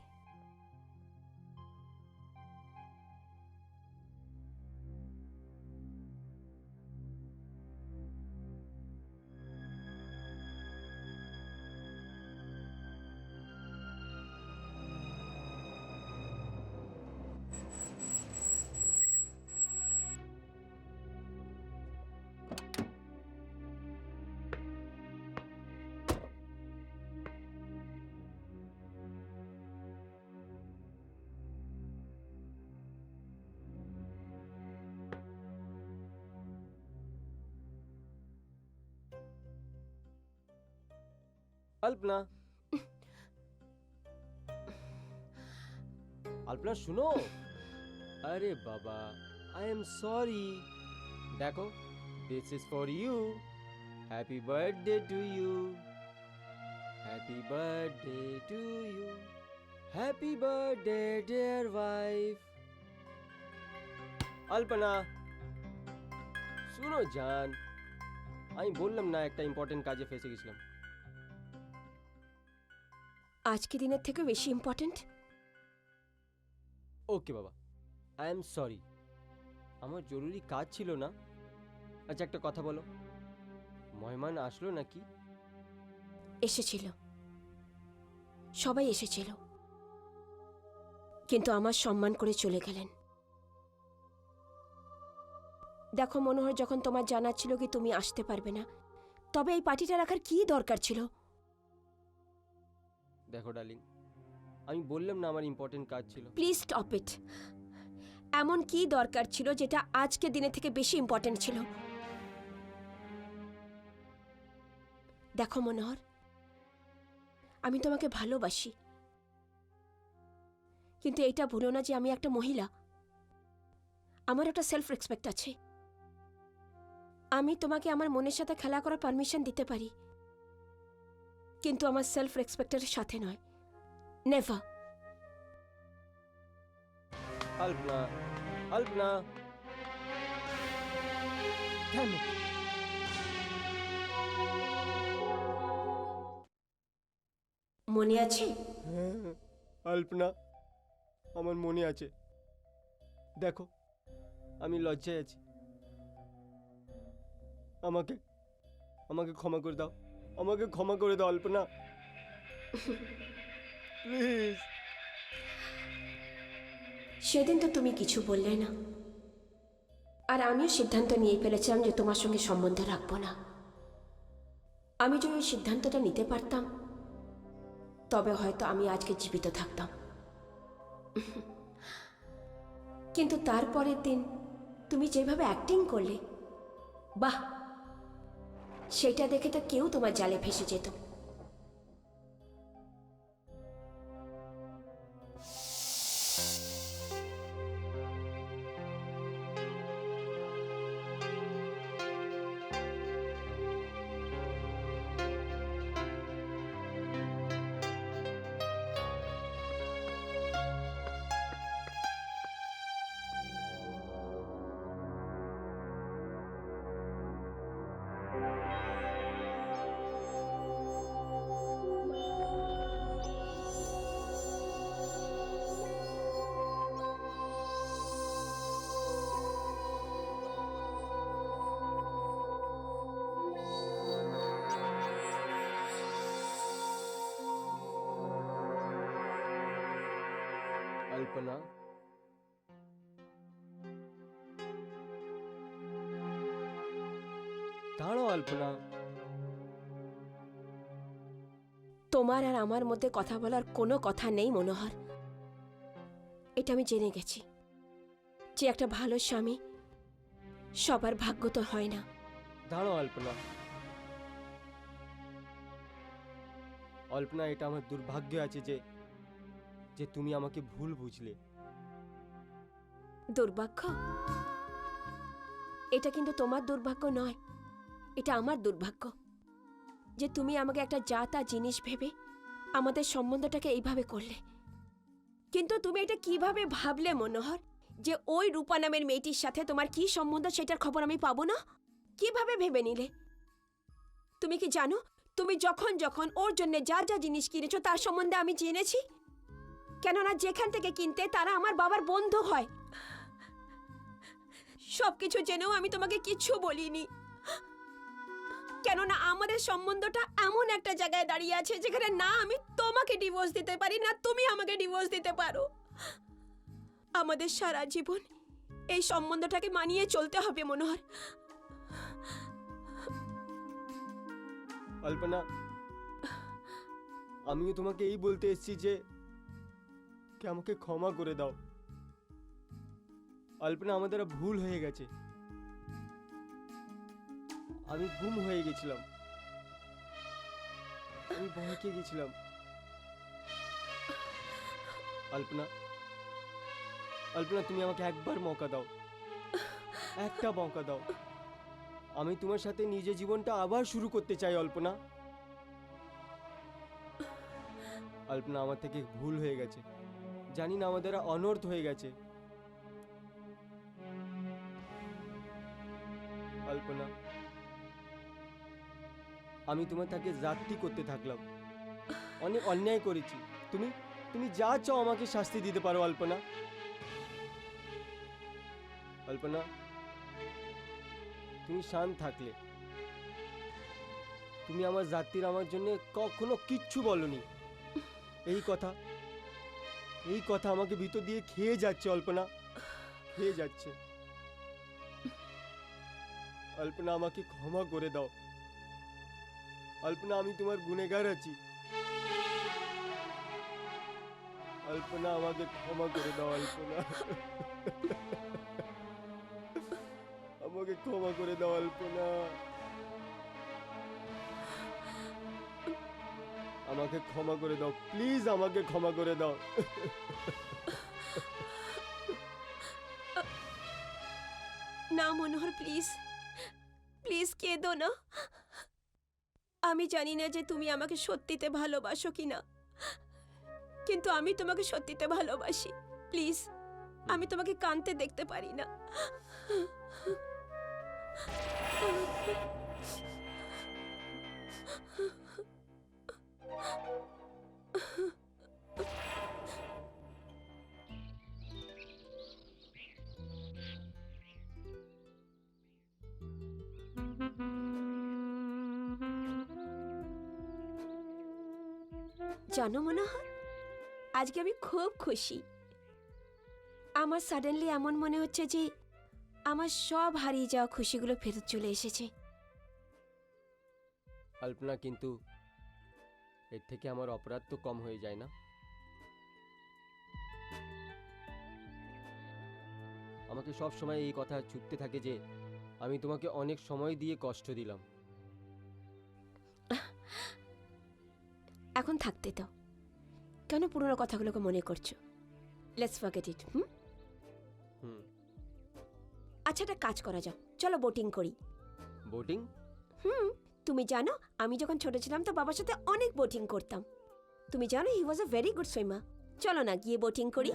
Speaker 3: अल्पना, अल्पना सुनो। अरे बाबा, आई एम सॉरी। देखो, this is for you. Happy birthday to you. Happy birthday to you. Happy birthday dear wife. Alpana सुनो जान, আমি বললাম না একটা ইম্পর্টেন্ট কাজে ফেসে গেছিলাম।
Speaker 1: আজকে দিনের থেকে বেশি ইম্পর্ট্যান্ট?
Speaker 3: ওকে বাবা, আই এম সরি। আমার জরুরি কাজ ছিল না। আচ্ছা একটা কথা বলো, মেহমান আসলো নাকি?
Speaker 1: এসেছিল, সবাই এসেছিল, কিন্তু আমার সম্মান করে চলে গেলেন। দেখো মনোহর, যখন তোমার জানা ছিল কি তুমি আসতে পারবে না, তবে এই পার্টিটা রাখার কি দরকার ছিল?
Speaker 3: দেখো ডার্লিং, আমি বললাম না আমার ইম্পর্টেন্ট কাজ ছিল।
Speaker 1: Please stop it. এমন কি দরকার ছিল যেটা আজকে দিনের থেকে বেশি ইম্পর্ট্যান্ট ছিল? দেখো মনোহর, আমি তোমাকে ভালোবাসি, কিন্তু এটা ভুলো না যে আমি একটা মহিলা। আমার একটা সেলফ রেসপেক্ট আছে। আমি তোমাকে আমার মনের সাথে খেলা করার পারমিশন দিতে পারি, কিন্তু আমার সেলফ রেসপেক্টের সাথে নয়। Never.
Speaker 3: Alpana, Alpana, damn it!
Speaker 1: মনে আছে?
Speaker 3: হ্যাঁ, আলপনা, আমার মনে আছে। দেখো, আমি লজ্জায় আছি। আমাকে আমাকে ক্ষমা করে দাও। আমাকে ক্ষমা করে দাও আলপনা, প্লিজ।
Speaker 1: সেদিন তো তুমি কিছু বললে না, আর আমিও সিদ্ধান্ত নিয়ে ফেলেছিলাম যে তোমার সঙ্গে সম্বন্ধ রাখবো না। আমি যদি ওই সিদ্ধান্তটা নিতে পারতাম, তবে হয়তো আমি আজকে জীবিত থাকতাম। কিন্তু তারপরের দিন তুমি যেভাবে অ্যাক্টিং করলে, বাহ, সেটা দেখে তো কেউ তোমার জালে ফেসে যেত।
Speaker 3: अल्पना, দাঁড়াও অল্পনা।
Speaker 1: তোমার আর আমার মধ্যে কথা বলার কোনো কথা নেই মনোহর। এটা আমি জেনে গেছি যে একটা ভালো স্বামী সবার ভাগ্য তো হয় না।
Speaker 3: দাঁড়াও অল্পনা। অল্পনা, এটা আমার দুর্ভাগ্য আছে যে যে তুমি আমাকে ভুল বুঝলে।
Speaker 1: দুর্ভাগ্য? এটা কিন্তু তোমার দুর্ভাগ্য নয়, এটা আমার দুর্ভাগ্য যে তুমি আমাকে একটা যা তা জিনিস ভেবে আমাদের সম্বন্ধটাকে এইভাবে করলে। কিন্তু তুমি এটা কিভাবে ভাবলে মনোহর যে ওই রূপা নামের মেয়েটির সাথে তোমার কি সম্বন্ধ সেটার খবর আমি পাবো না? কিভাবে ভেবে নিলে? তুমি কি জানো তুমি যখন যখন ওর জন্য যা যা জিনিস কিনেছো তার সম্বন্ধে আমি জেনেছি? কেননা যেখান থেকে কিনতে তারা আমার বাবার বন্ধু হয়। সবকিছু জেনেও আমি তোমাকে কিচ্ছু বলিনি, কেননা আমাদের সম্বন্ধটা এমন একটা জায়গায় দাঁড়িয়ে আছে যেখানে না আমি তোমাকে ডিভোর্স দিতে পারি না তুমি আমাকে ডিভোর্স দিতে পারো। আমাদের সারা জীবন এই সম্বন্ধটাকে মানিয়ে চলতে হবে মনোহর।
Speaker 3: অল্পনা, আমিও তোমাকে এই বলতে এসেছি যে আমাকে ক্ষমা করে দাও। অল্পনা, আমাদের ভুল হয়ে গেছে। আমি গুম হয়ে গেছিলাম, আমি ভয়কে গেছিলাম। অল্পনা, অল্পনা, তুমি আমাকে একবার মৌকা দাও, একটা মৌকা দাও। আমি তোমার সাথে নিজের জীবনটা আবার শুরু করতে চাই অল্পনা। অল্পনা, আমার থেকে ভুল হয়ে গেছে, জানি না আমাদের অনর্থ হয়ে গেছে। অল্পনা, আমি তোমার তাকে জাতি করতে থাকলাম, অনেক অন্যায় করেছি। তুমি তুমি যা চাও আমাকে শাস্তি দিতে পারো অল্পনা। অল্পনা, তুমি শান্ত থাকলে। তুমি আমার জাতির আমার জন্য কখনো কিচ্ছু বলনি। এই কথা আমাকে ভিতর দিয়ে খেয়ে যাচ্ছে অল্পনা, খেয়ে যাচ্ছে। অল্পনা, আমাকে ক্ষমা করে দাও। অল্পনা, আমি তোমার গুনেগার আছি। অল্পনা, আমাকে ক্ষমা করে দাও অল্পনা। আমাকে ক্ষমা করে দাও অল্পনা। আমাকে ক্ষমা করে দাও প্লিজ, আমাকে ক্ষমা করে দাও।
Speaker 1: না মনোহর, প্লিজ প্লিজ কেঁদো না। আমি জানি না যে তুমি আমাকে সত্যিতে ভালোবাসো কিনা, কিন্তু আমি তোমাকে সত্যিতে ভালোবাসি। প্লিজ, আমি তোমাকে কাঁদতে দেখতে পারি না। জানো মনোহর, আজকে আমি খুব খুশি। আমার সাডেনলি এমন মনে হচ্ছে যে আমার সব হারিয়ে যাওয়া খুশিগুলো ফেরত চলে এসেছে।
Speaker 3: অল্পনা, কিন্তু এর থেকে আমার অপরাধ তো কম হয়ে যায় না? আমাকে সব সময় এই কথা ছুটতে থাকে যে আমি তোমাকে অনেক সময় দিয়ে কষ্ট দিলাম।
Speaker 1: এখন থাকতে দাও, কেন পুরনো কথাগুলোকে মনে করছো? Let's forget it.
Speaker 3: হুম।
Speaker 1: আচ্ছা, একটা কাজ করা যাক, চলো বোটিং করি।
Speaker 3: বোটিং?
Speaker 1: তুমি জানো আমি যখন ছোট ছিলাম তো বাবার সাথে অনেক বোটিং করতাম। তুমি জানো he was a very good swimmer. চলো না গিয়ে বোটিং করি।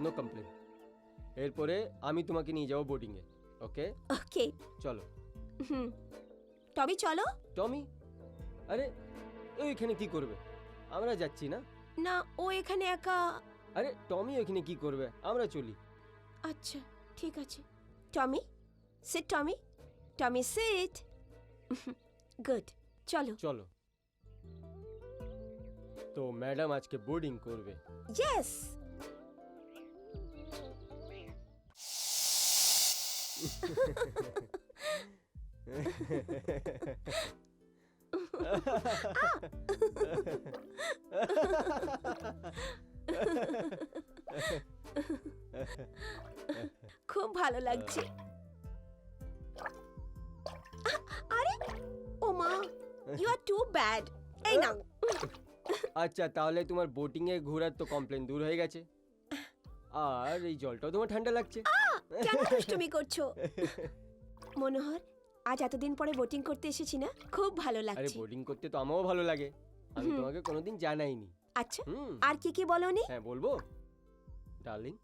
Speaker 3: No complain. এরপরে আমি তোমাকে নিয়ে যাবো বোটিংয়ে। ওকে
Speaker 1: ওকে।
Speaker 3: চলো।
Speaker 1: টমি চলো।
Speaker 3: টমি? আরে ও এখানে কি করবে? আমরা যাচ্ছি না।
Speaker 1: না, ও এখানে একা।
Speaker 3: আরে টমি এখানে কি করবে? আমরা চলি।
Speaker 1: আচ্ছা ঠিক আছে। টমি সিট, টমি টমি সিট। গুড, চলো।
Speaker 3: চলো। তো ম্যাডাম আজকে বোর্ডিং করবে?
Speaker 1: ইয়েস। খুব ভালো লাগছে। আরে ও মা, ইউ আর টু ব্যাড। এই নাও।
Speaker 3: আচ্ছা, তাহলে তোমার বোটিং এ ঘোরার তো কমপ্লেন দূর হয়ে গেছে, আর এই জলটাও তোমার ঠান্ডা লাগছে।
Speaker 1: কেন দুষ্টুমি করছো? মনোহর, আজ এতদিন পরে বোটিং করতে এসেছি না, খুব ভালো
Speaker 3: আরে
Speaker 1: লাগছে।
Speaker 3: বোটিং করতে তো আমারও ভালো লাগে, আমি
Speaker 1: হুম।
Speaker 3: তোমাকে কোনোদিন জানাইনি।
Speaker 1: আচ্ছা,
Speaker 3: হুম,
Speaker 1: আর কি কি বলনি?
Speaker 3: হ্যাঁ বলবো। Darling,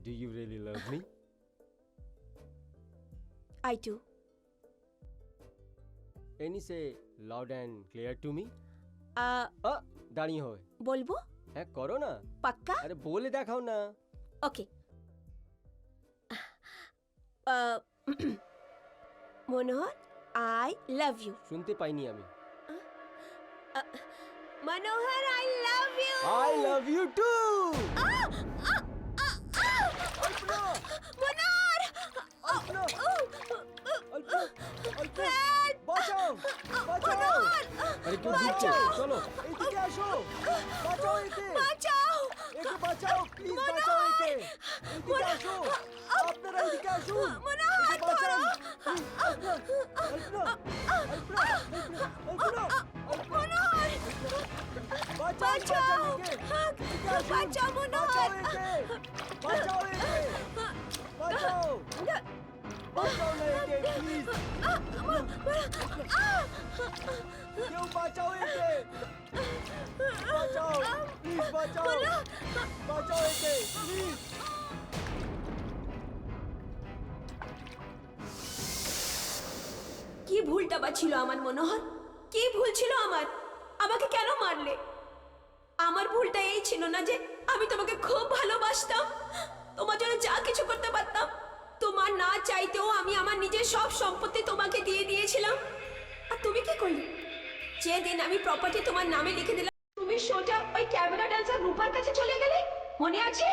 Speaker 3: do you really love me?
Speaker 1: I too.
Speaker 3: Any say loud and clear to me.
Speaker 1: Ah,
Speaker 3: দাঁড়িয়ে হয়,
Speaker 1: বলবো?
Speaker 3: হ্যাঁ করো না।
Speaker 1: পাক্কা?
Speaker 3: আরে বলে দেখাও না।
Speaker 1: Okay. Manohar, I love you.
Speaker 3: শুনতে পাইনি আমি।
Speaker 1: Manohar, I love you.
Speaker 3: I love you too.
Speaker 1: Manohar!
Speaker 3: বাঁচাও, বাঁচাও। আরে কেউ দিচ্ছে, চলো এইদিকে আসো, বাঁচাও একে,
Speaker 1: বাঁচাও!
Speaker 3: একে বাঁচাও, প্লিজ বাঁচাও একে, এইদিকে আসো, আপনারা এইদিকে আসুন, একে বাঁচান, প্লিজ, আলপনা, আলপনা, আলপনা, আলপনা, বাঁচাও, বাঁচাও একে, এদিকে আসুন,
Speaker 1: বাঁচাও, মনোহর!
Speaker 3: বাঁচাও একে, বাঁচাও একে, বাঁচাও, বাঁচাও না একে, প্লিজ, কেউ বাঁচাও একে, বাঁচাও, প্লিজ বাঁচাও, বাঁচাও একে, প্লিজ।
Speaker 1: কি ভুলটা বা ছিল আমার মনোহর? কি ভুল ছিল আমার? আমাকে কেন মারলে? আমার ভুলটা এই ছিল না যে আমি তোমাকে খুব ভালোবাসতাম, তোমার জন্য যা কিছু করতে পারতাম। তোমার না চাইতেও আমি আমার নিজের সব সম্পত্তি তোমাকে দিয়ে দিয়েছিলাম, আর তুমি কি করলে? যেদিন আমি প্রপার্টি তোমার নামে লিখে দিলাম, তুমি সোজা ওই ক্যামেরা ডান্সার রূপার কাছে চলে গেলে, মনে আছে?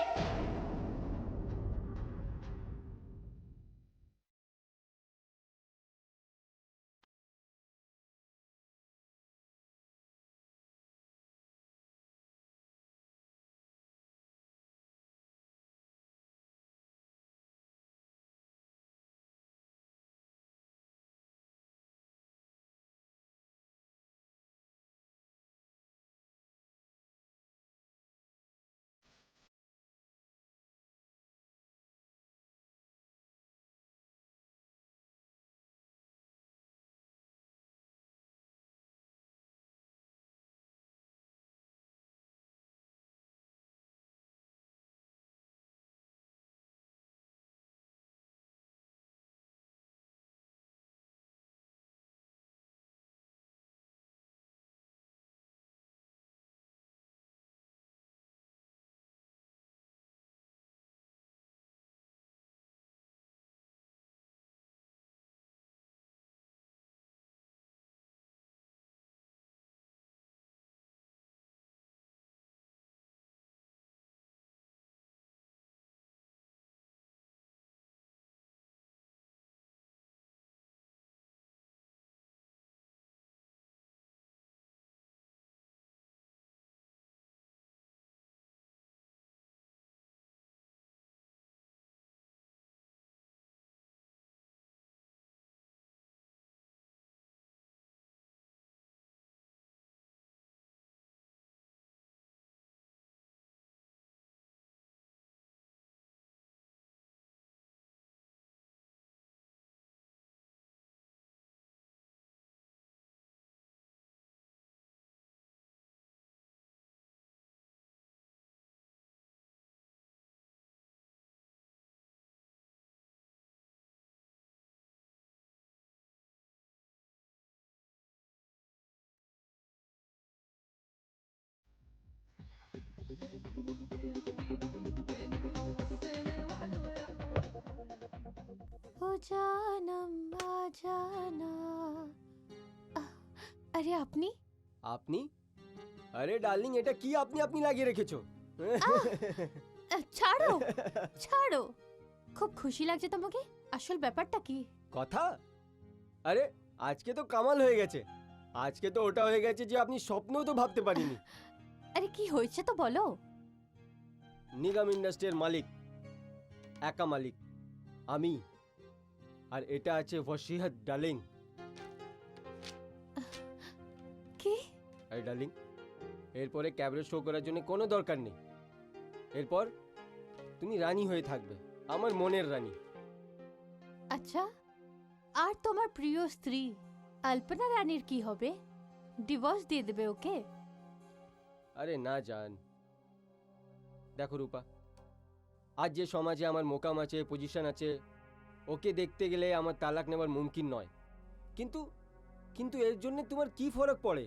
Speaker 2: ও জানম আজানা। আরে আপনি?
Speaker 3: আপনি? আরে ডার্লিং, এটা কি আপনি আপনি লাগিয়ে রেখেছো?
Speaker 2: ছাড়ো ছাড়ো, খুব খুশি লাগছে তোমাকে। আসল ব্যাপারটা কি?
Speaker 3: কথা? আরে আজকে তো কামাল হয়ে গেছে। আজকে তো ওটা হয়ে গেছে যে আপনি স্বপ্নেও তো ভাবতে পারিনি।
Speaker 2: আরে কি হয়েছে তো বলো।
Speaker 3: নিগম ইন্ডাস্ট্রির মালিক, একা মালিক আমি। আর এটা আছে ওয়াসিহত ডার্লিং।
Speaker 2: কি?
Speaker 3: আরে ডার্লিং, এরপরে ক্যাবারে শো করার জন্য কোনো দরকার নেই। এরপর তুমি রানী হয়ে থাকবে, আমার মনের রানী।
Speaker 2: আচ্ছা, আর তোমার প্রিয় স্ত্রী অল্পনা রানীর কি হবে? ডিভোর্স দিয়ে দেবে ওকে?
Speaker 3: আরে না জান, দেখো রূপা, আজ যে সমাজে আমার মোকাম আছে, পজিশন আছে, ওকে দেখতে গেলে আমার তালাক নেওয়ার মুমকিন নয়। কিন্তু কিন্তু এর জন্য তোমার কি ফরক পড়ে?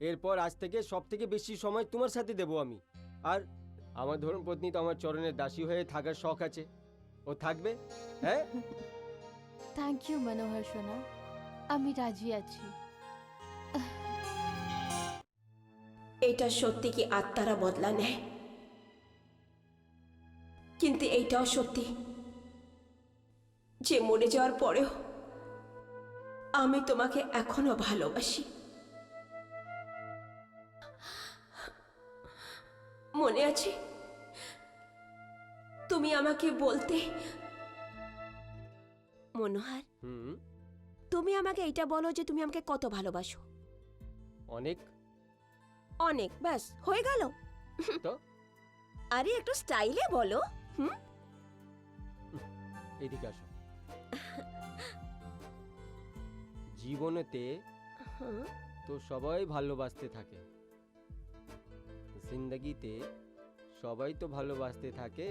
Speaker 3: এরপর আজ থেকে সব থেকে বেশি সময় তোমার সাথে দেবো আমি। আর আমার ধর্মপত্নী তো আমার চরণের দাসী হয়ে থাকার শখ আছে, ও থাকবে। হ্যাঁ,
Speaker 2: থ্যাংক ইউ মনোহর সোনা, আমি রাজি আছি।
Speaker 1: এটা সত্যি কি আত্মারা বদলা নেয়, কিন্তু এইটাও সত্যি যে মরে যাওয়ার পরেও আমি তোমাকে এখনো ভালোবাসি। মনে আছে তুমি আমাকে বলতে, মনোহর,
Speaker 3: হুম,
Speaker 1: তুমি আমাকে এটা বলো যে তুমি আমাকে কত ভালোবাসো।
Speaker 3: অনেক।
Speaker 1: অনেক, ব্যাস হয়ে গেল
Speaker 3: তো
Speaker 1: আরে একটু স্টাইলে বলো। হুম,
Speaker 3: এদিকে আসো। জীবনেতে
Speaker 1: হুম।
Speaker 3: তো সবাই ভালোবাসতে থাকে, জিন্দগিতে সবাই তো ভালোবাসতে থাকে।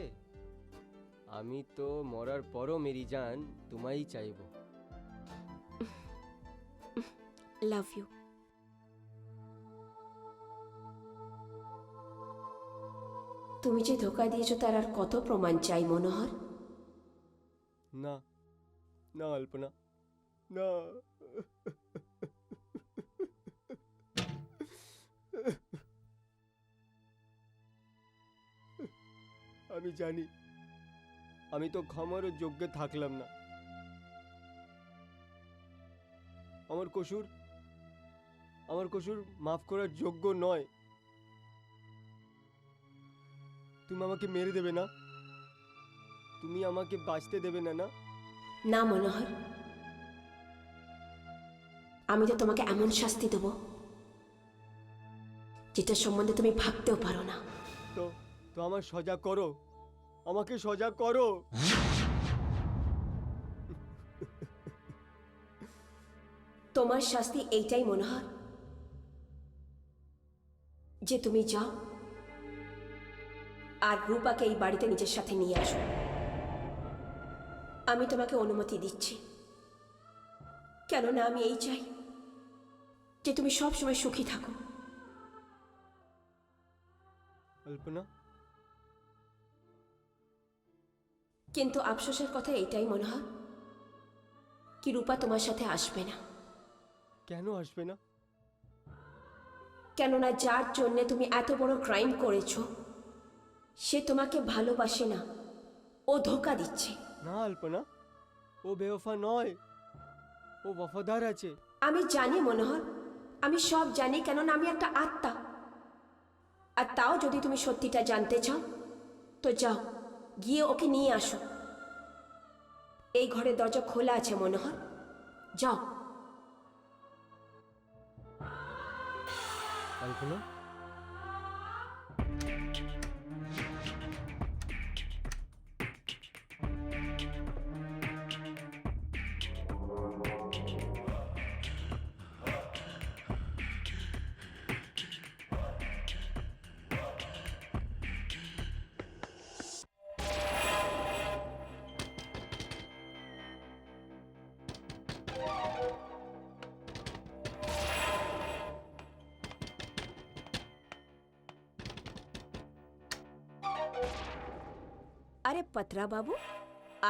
Speaker 3: আমি তো মরার পরও মেরি জান তোমায় চাইবো।
Speaker 1: Love you. তুমি যে ধোকা দিয়েছো তার আর কত প্রমাণ চাই মনোহর?
Speaker 3: না না অল্পনা, না। আমি জানি আমি তো ক্ষমারও যোগ্য থাকলাম না। আমার কসুর মাফ করার যোগ্য নয়। তুমি আমাকে মেরে দেবে না, তুমি আমাকে বাঁচতে দেবে না, না?
Speaker 1: না মনোহর, আমি তো তোমাকে এমন শাস্তি দেব যেটা সম্বন্ধে তুমি ভাবতেও পারো না।
Speaker 3: তো তো আমার সজা করো, আমাকে সজা করো।
Speaker 1: তোমার শাস্তি এইটাই মনোহর যে তুমি যাও আর রূপাকে এই বাড়িতে নিজের সাথে নিয়ে আসো। আমি তোমাকে অনুমতি দিচ্ছি, কেননা আমি এই চাই যে তুমি সব সময় সুখী থাকো।
Speaker 3: অল্পনা,
Speaker 1: কিন্তু আফসোসের কথা এইটাই মনোহর কি রূপা তোমার সাথে আসবে না।
Speaker 3: কেন আসবে না?
Speaker 1: কেননা যার জন্য তুমি এত বড় ক্রাইম করেছো সে তোমাকে ভালোবাসে না, ও ধোঁকা দিচ্ছে।
Speaker 3: না অল্পনা, ও বেওফা নয়, ও ওয়াফাদার আছে।
Speaker 1: আমি জানি মনোহর, আমি সব জানি, কেননা আমি একটা আত্মা। আর তাও যদি তুমি সত্যিটা জানতে চাও তো যাও, গিয়ে ওকে নিয়ে আসো। এই ঘরের দরজা খোলা আছে মনোহর, যাও।
Speaker 3: অল্পনা,
Speaker 1: আরে পত্রা বাবু,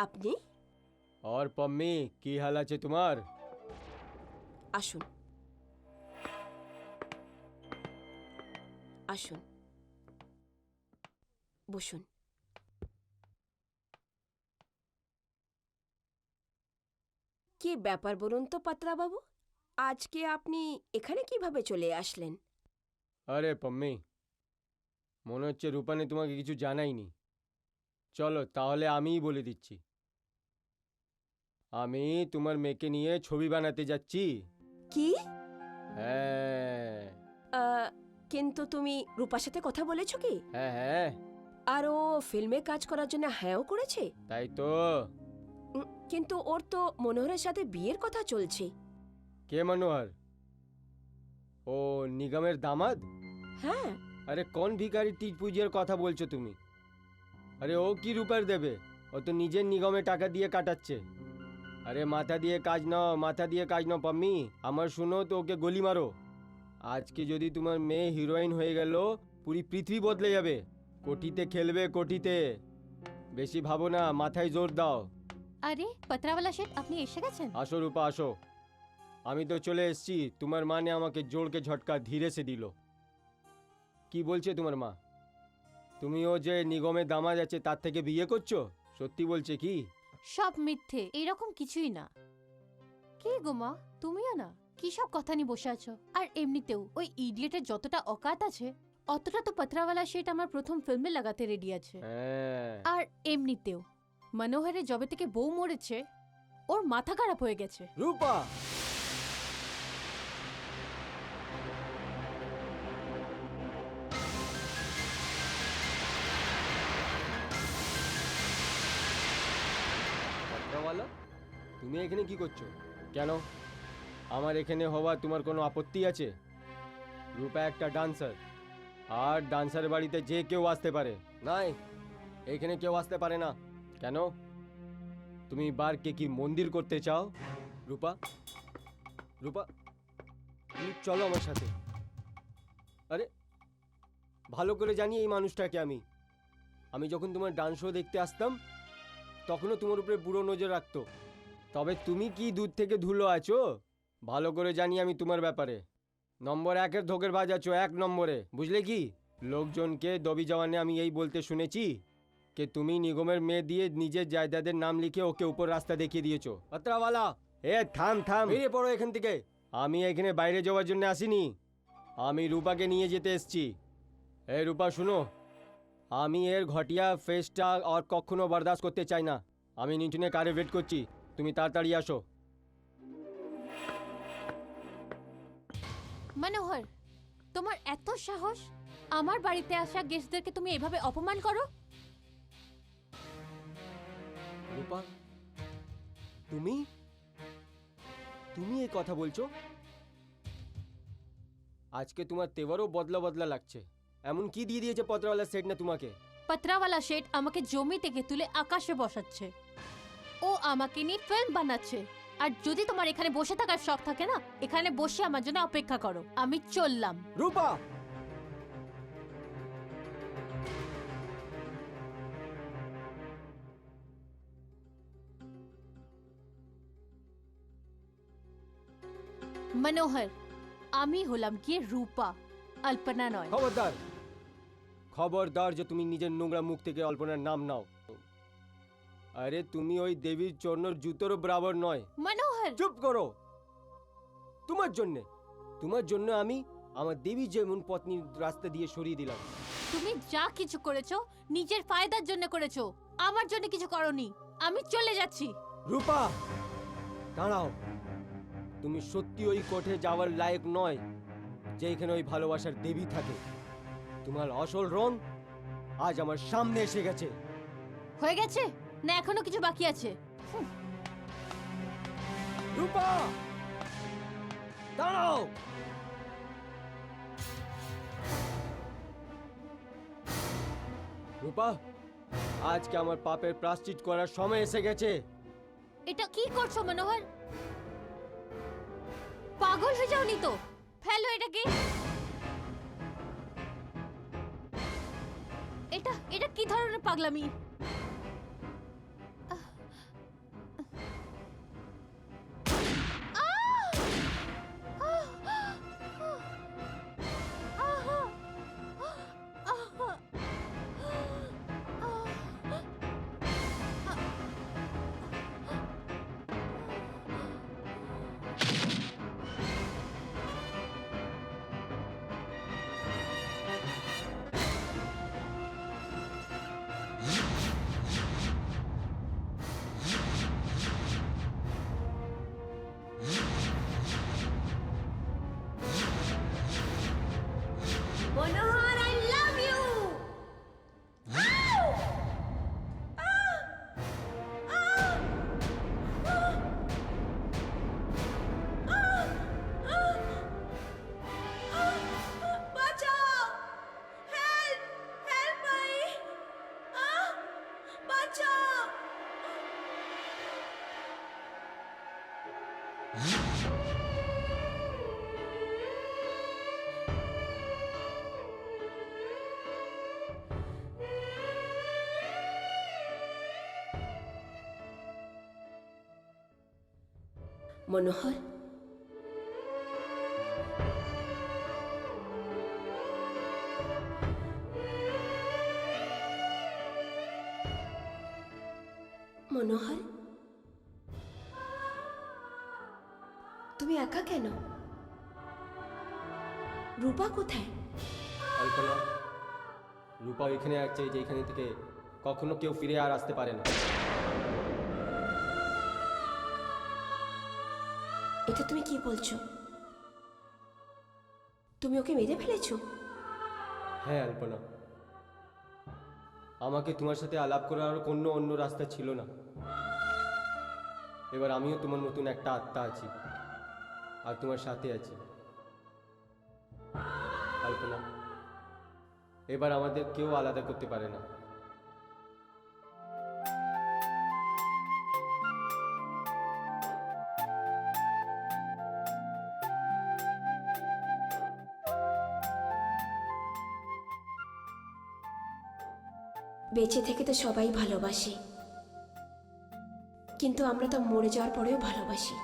Speaker 1: আপনি
Speaker 3: আর পম্মি, কি হাল আছে তোমার?
Speaker 1: আসুন, আসুন, বসুন। কি ব্যাপার বলুন তো পাত্রাবাবু, আজকে আপনি এখানে কিভাবে চলে আসলেন?
Speaker 3: আরে পম্মি, মনে হচ্ছে রূপানে তোমাকে কিছু জানাইনি। চলো তাহলে আমিই বলে দিচ্ছি। আমি তোমার মেয়েকে নিয়ে ছবি বানাতে যাচ্ছি।
Speaker 1: কি?
Speaker 3: হ্যাঁ
Speaker 1: আহ, কিন্তু তুমি রূপার সাথে কথা বলেছো কি?
Speaker 3: হ্যাঁ হ্যাঁ,
Speaker 1: আর ও ফিল্মে কাজ করার জন্য হ্যাঁও করেছে?
Speaker 3: তাই তো।
Speaker 1: কিন্তু ওর তো মনোহরের সাথে বিয়ের কথা চলছে।
Speaker 3: কে মনোহর? ও নিগমের দামাদ?
Speaker 1: হ্যাঁ।
Speaker 3: আরে কোন ভিখারি তীজ পুজিয়ার কথা বলছো তুমি? আরে ও কি রূপার দেবে? ও তো নিজের নিগমে টাকা দিয়ে কাটাচ্ছে। আরে মাথা দিয়ে কাজ নাও, মাথা দিয়ে কাজ নাও পাম্মি। আমার শুনো তো ওকে গলি মারো। আজকে যদি তোমার মেয়ে হিরোইন হয়ে গেল, পুরি পৃথিবী বদলে যাবে। কোটিতে খেলবে, কোটিতে। বেশি ভাবো না, মাথায় জোর দাও।
Speaker 2: আরে পত্রাওয়ালা শেঠ, আপনি এসে গেছেন?
Speaker 3: আসো রূপা আসো। আমি তো চলে এসেছি। তোমার মা নে আমাকে জোরকে ঝটকা ধীরে সে দিল। কি বলছে তোমার মা? তুমিও যে নিগমে দামাদ আছে তার থেকে বিয়ে করছো? সত্যি বলছে কি?
Speaker 2: সব মিথ্যে, এরকম কিছুই না। কি গো মা, তুমিও না কি সব কথা নিয়ে বসে আছো? আর এমনিতেও ওই ইডিয়েটের যতটা অকাত আছে অতটা তো পত্রাওয়ালা শেঠ আমার প্রথম ফিল্মে লাগাতে রেডি আছে।
Speaker 3: হ্যাঁ।
Speaker 2: আর এমনিতেও মনোহরের জবে থেকে বউ মরেছে ওর মাথা খারাপ হয়ে গেছে।
Speaker 3: রূপা, পত্রওয়ালা, তুমি এখানে কি করছো? কেন আমার এখানে হওয়া তোমার কোনো আপত্তি আছে? রূপা একটা ডান্সার, আর ডান্সার বাড়িতে যে কেউ আসতে পারে। নাই, এখানে কেউ আসতে পারে না। কেন? তুমি বারকে কি মন্দির করতে চাও? রূপা, রূপা, তুমি চলো আমার সাথে। আরে ভালো করে জানি এই মানুষটাকে আমি। আমি যখন তোমার ডান্স শো দেখতে আসতাম তখনও তোমার উপরে বুড়ো নজর রাখতো। তবে তুমি কি দূর থেকে ধুলো আছো? ভালো করে জানি আমি তোমার ব্যাপারে। নম্বর একের ধোকের বাজ আছো, 1 নম্বরে, বুঝলে কি? লোকজনকে দবি জওয়ানে আমি এই বলতে শুনেছি যে তুমি নিগমের মেয়ে দিয়ে নিজের জায়দাদের নাম লিখে ওকে উপর রাস্তা দেখিয়ে দিয়েছো। পাত্রাওয়ালা, এ থাম থাম, বেরিয়ে পড়ো এখান থেকে। আমি এখানে বাইরে যাওয়ার জন্য আসিনি, আমি রূপাকে নিয়ে যেতে এসেছি। এই রূপা শুনো, আমি এর ঘটিয়া ফেসটা আর কখনো বরদাস্ত করতে চাই না। আমি নিচুনে কারে ওয়েট করছি, তুমি তাড়াতাড়ি আসো।
Speaker 2: মনোহর, তোমার এত সাহস আমার বাড়িতে আসা গেস্টদেরকে তুমি এভাবে অপমান করো?
Speaker 3: রূপা, তুমি তুমি এই কথা বলছো? আজকে তোমার তেবারও বদলা বদলা লাগছে। এমন কি দিয়ে দিয়েছে পত্রওয়ালা সেট না তোমাকে?
Speaker 2: পত্রাওয়ালা শেঠ আমাকে জমি থেকে তুলে আকাশে বসাচ্ছে। ও আমাকে নিয়ে ফিল্ম বানাচ্ছে। আর যদি তোমার এখানে বসে থাকার শখ থাকে না, এখানে বসে আমার জন্য অপেক্ষা করো, আমি চললাম।
Speaker 3: রূপা,
Speaker 2: মনোহর, আমি হলাম গিয়ে রূপা, অল্পনা নয়।
Speaker 3: খবরদার, খবরদার যে তুমি নিজের নোংরা মুখ থেকে অল্পনার নাম নাও। আরে তুমি ওই দেবীর চরণের জুতোরও বরাবর নয়।
Speaker 2: মনোহর,
Speaker 3: চুপ করো। তোমার জন্য আমি আমার দেবী যেমন পত্নীর রাস্তা দিয়ে সরিয়ে দিলাম।
Speaker 2: তুমি যা কিছু করেছো নিজের ফায়দার জন্য করেছো, আমার জন্য কিছু করনি। আমি চলে যাচ্ছি।
Speaker 3: রূপা, দাঁড়াও। তুমি সত্যি ওই কোঠে যাওয়ার লায়ক নয় যে এখানে ওই ভালোবাসার দেবী থাকে। তোমার আসল রং আজ আমার সামনে এসে গেছে।
Speaker 2: হয়ে গেছে না এখনো কিছু বাকি আছে?
Speaker 3: রূপা, দাঁড়াও। রূপা, আজকে আমার পাপের প্রায়শ্চিত্ত করার সময় এসে গেছে।
Speaker 2: এটা কি করছো মনোহর? পাগল হয়ে যাওনি তো? ফেলো এটাকে। এটা এটা কি ধরনের পাগলামি?
Speaker 1: মনোহর, মনোহর, তুমি একা কেন? রূপা কোথায়?
Speaker 3: কল্পনা, রূপা ওইখানে আছে যেখানে থেকে কখনো কেউ ফিরে আর আসতে পারে না।
Speaker 1: এটা তুমি কি বলছো? তুমি ওকে মেরে ফেলেছো?
Speaker 3: হ্যাঁ আলপনা, আমাকে তোমার সাথে আলাপ করার আর কোনো অন্য রাস্তা ছিল না। এবার আমিও তোমার নতুন একটা আত্মা আছি আর তোমার সাথে আছি। আলপনা, এবার আমাদের কেউ আলাদা করতে পারে না।
Speaker 1: বেঁচে থেকে তো সবাই ভালোবাসে, কিন্তু আমরা তো মরে যাওয়ার পরেও ভালোবাসি।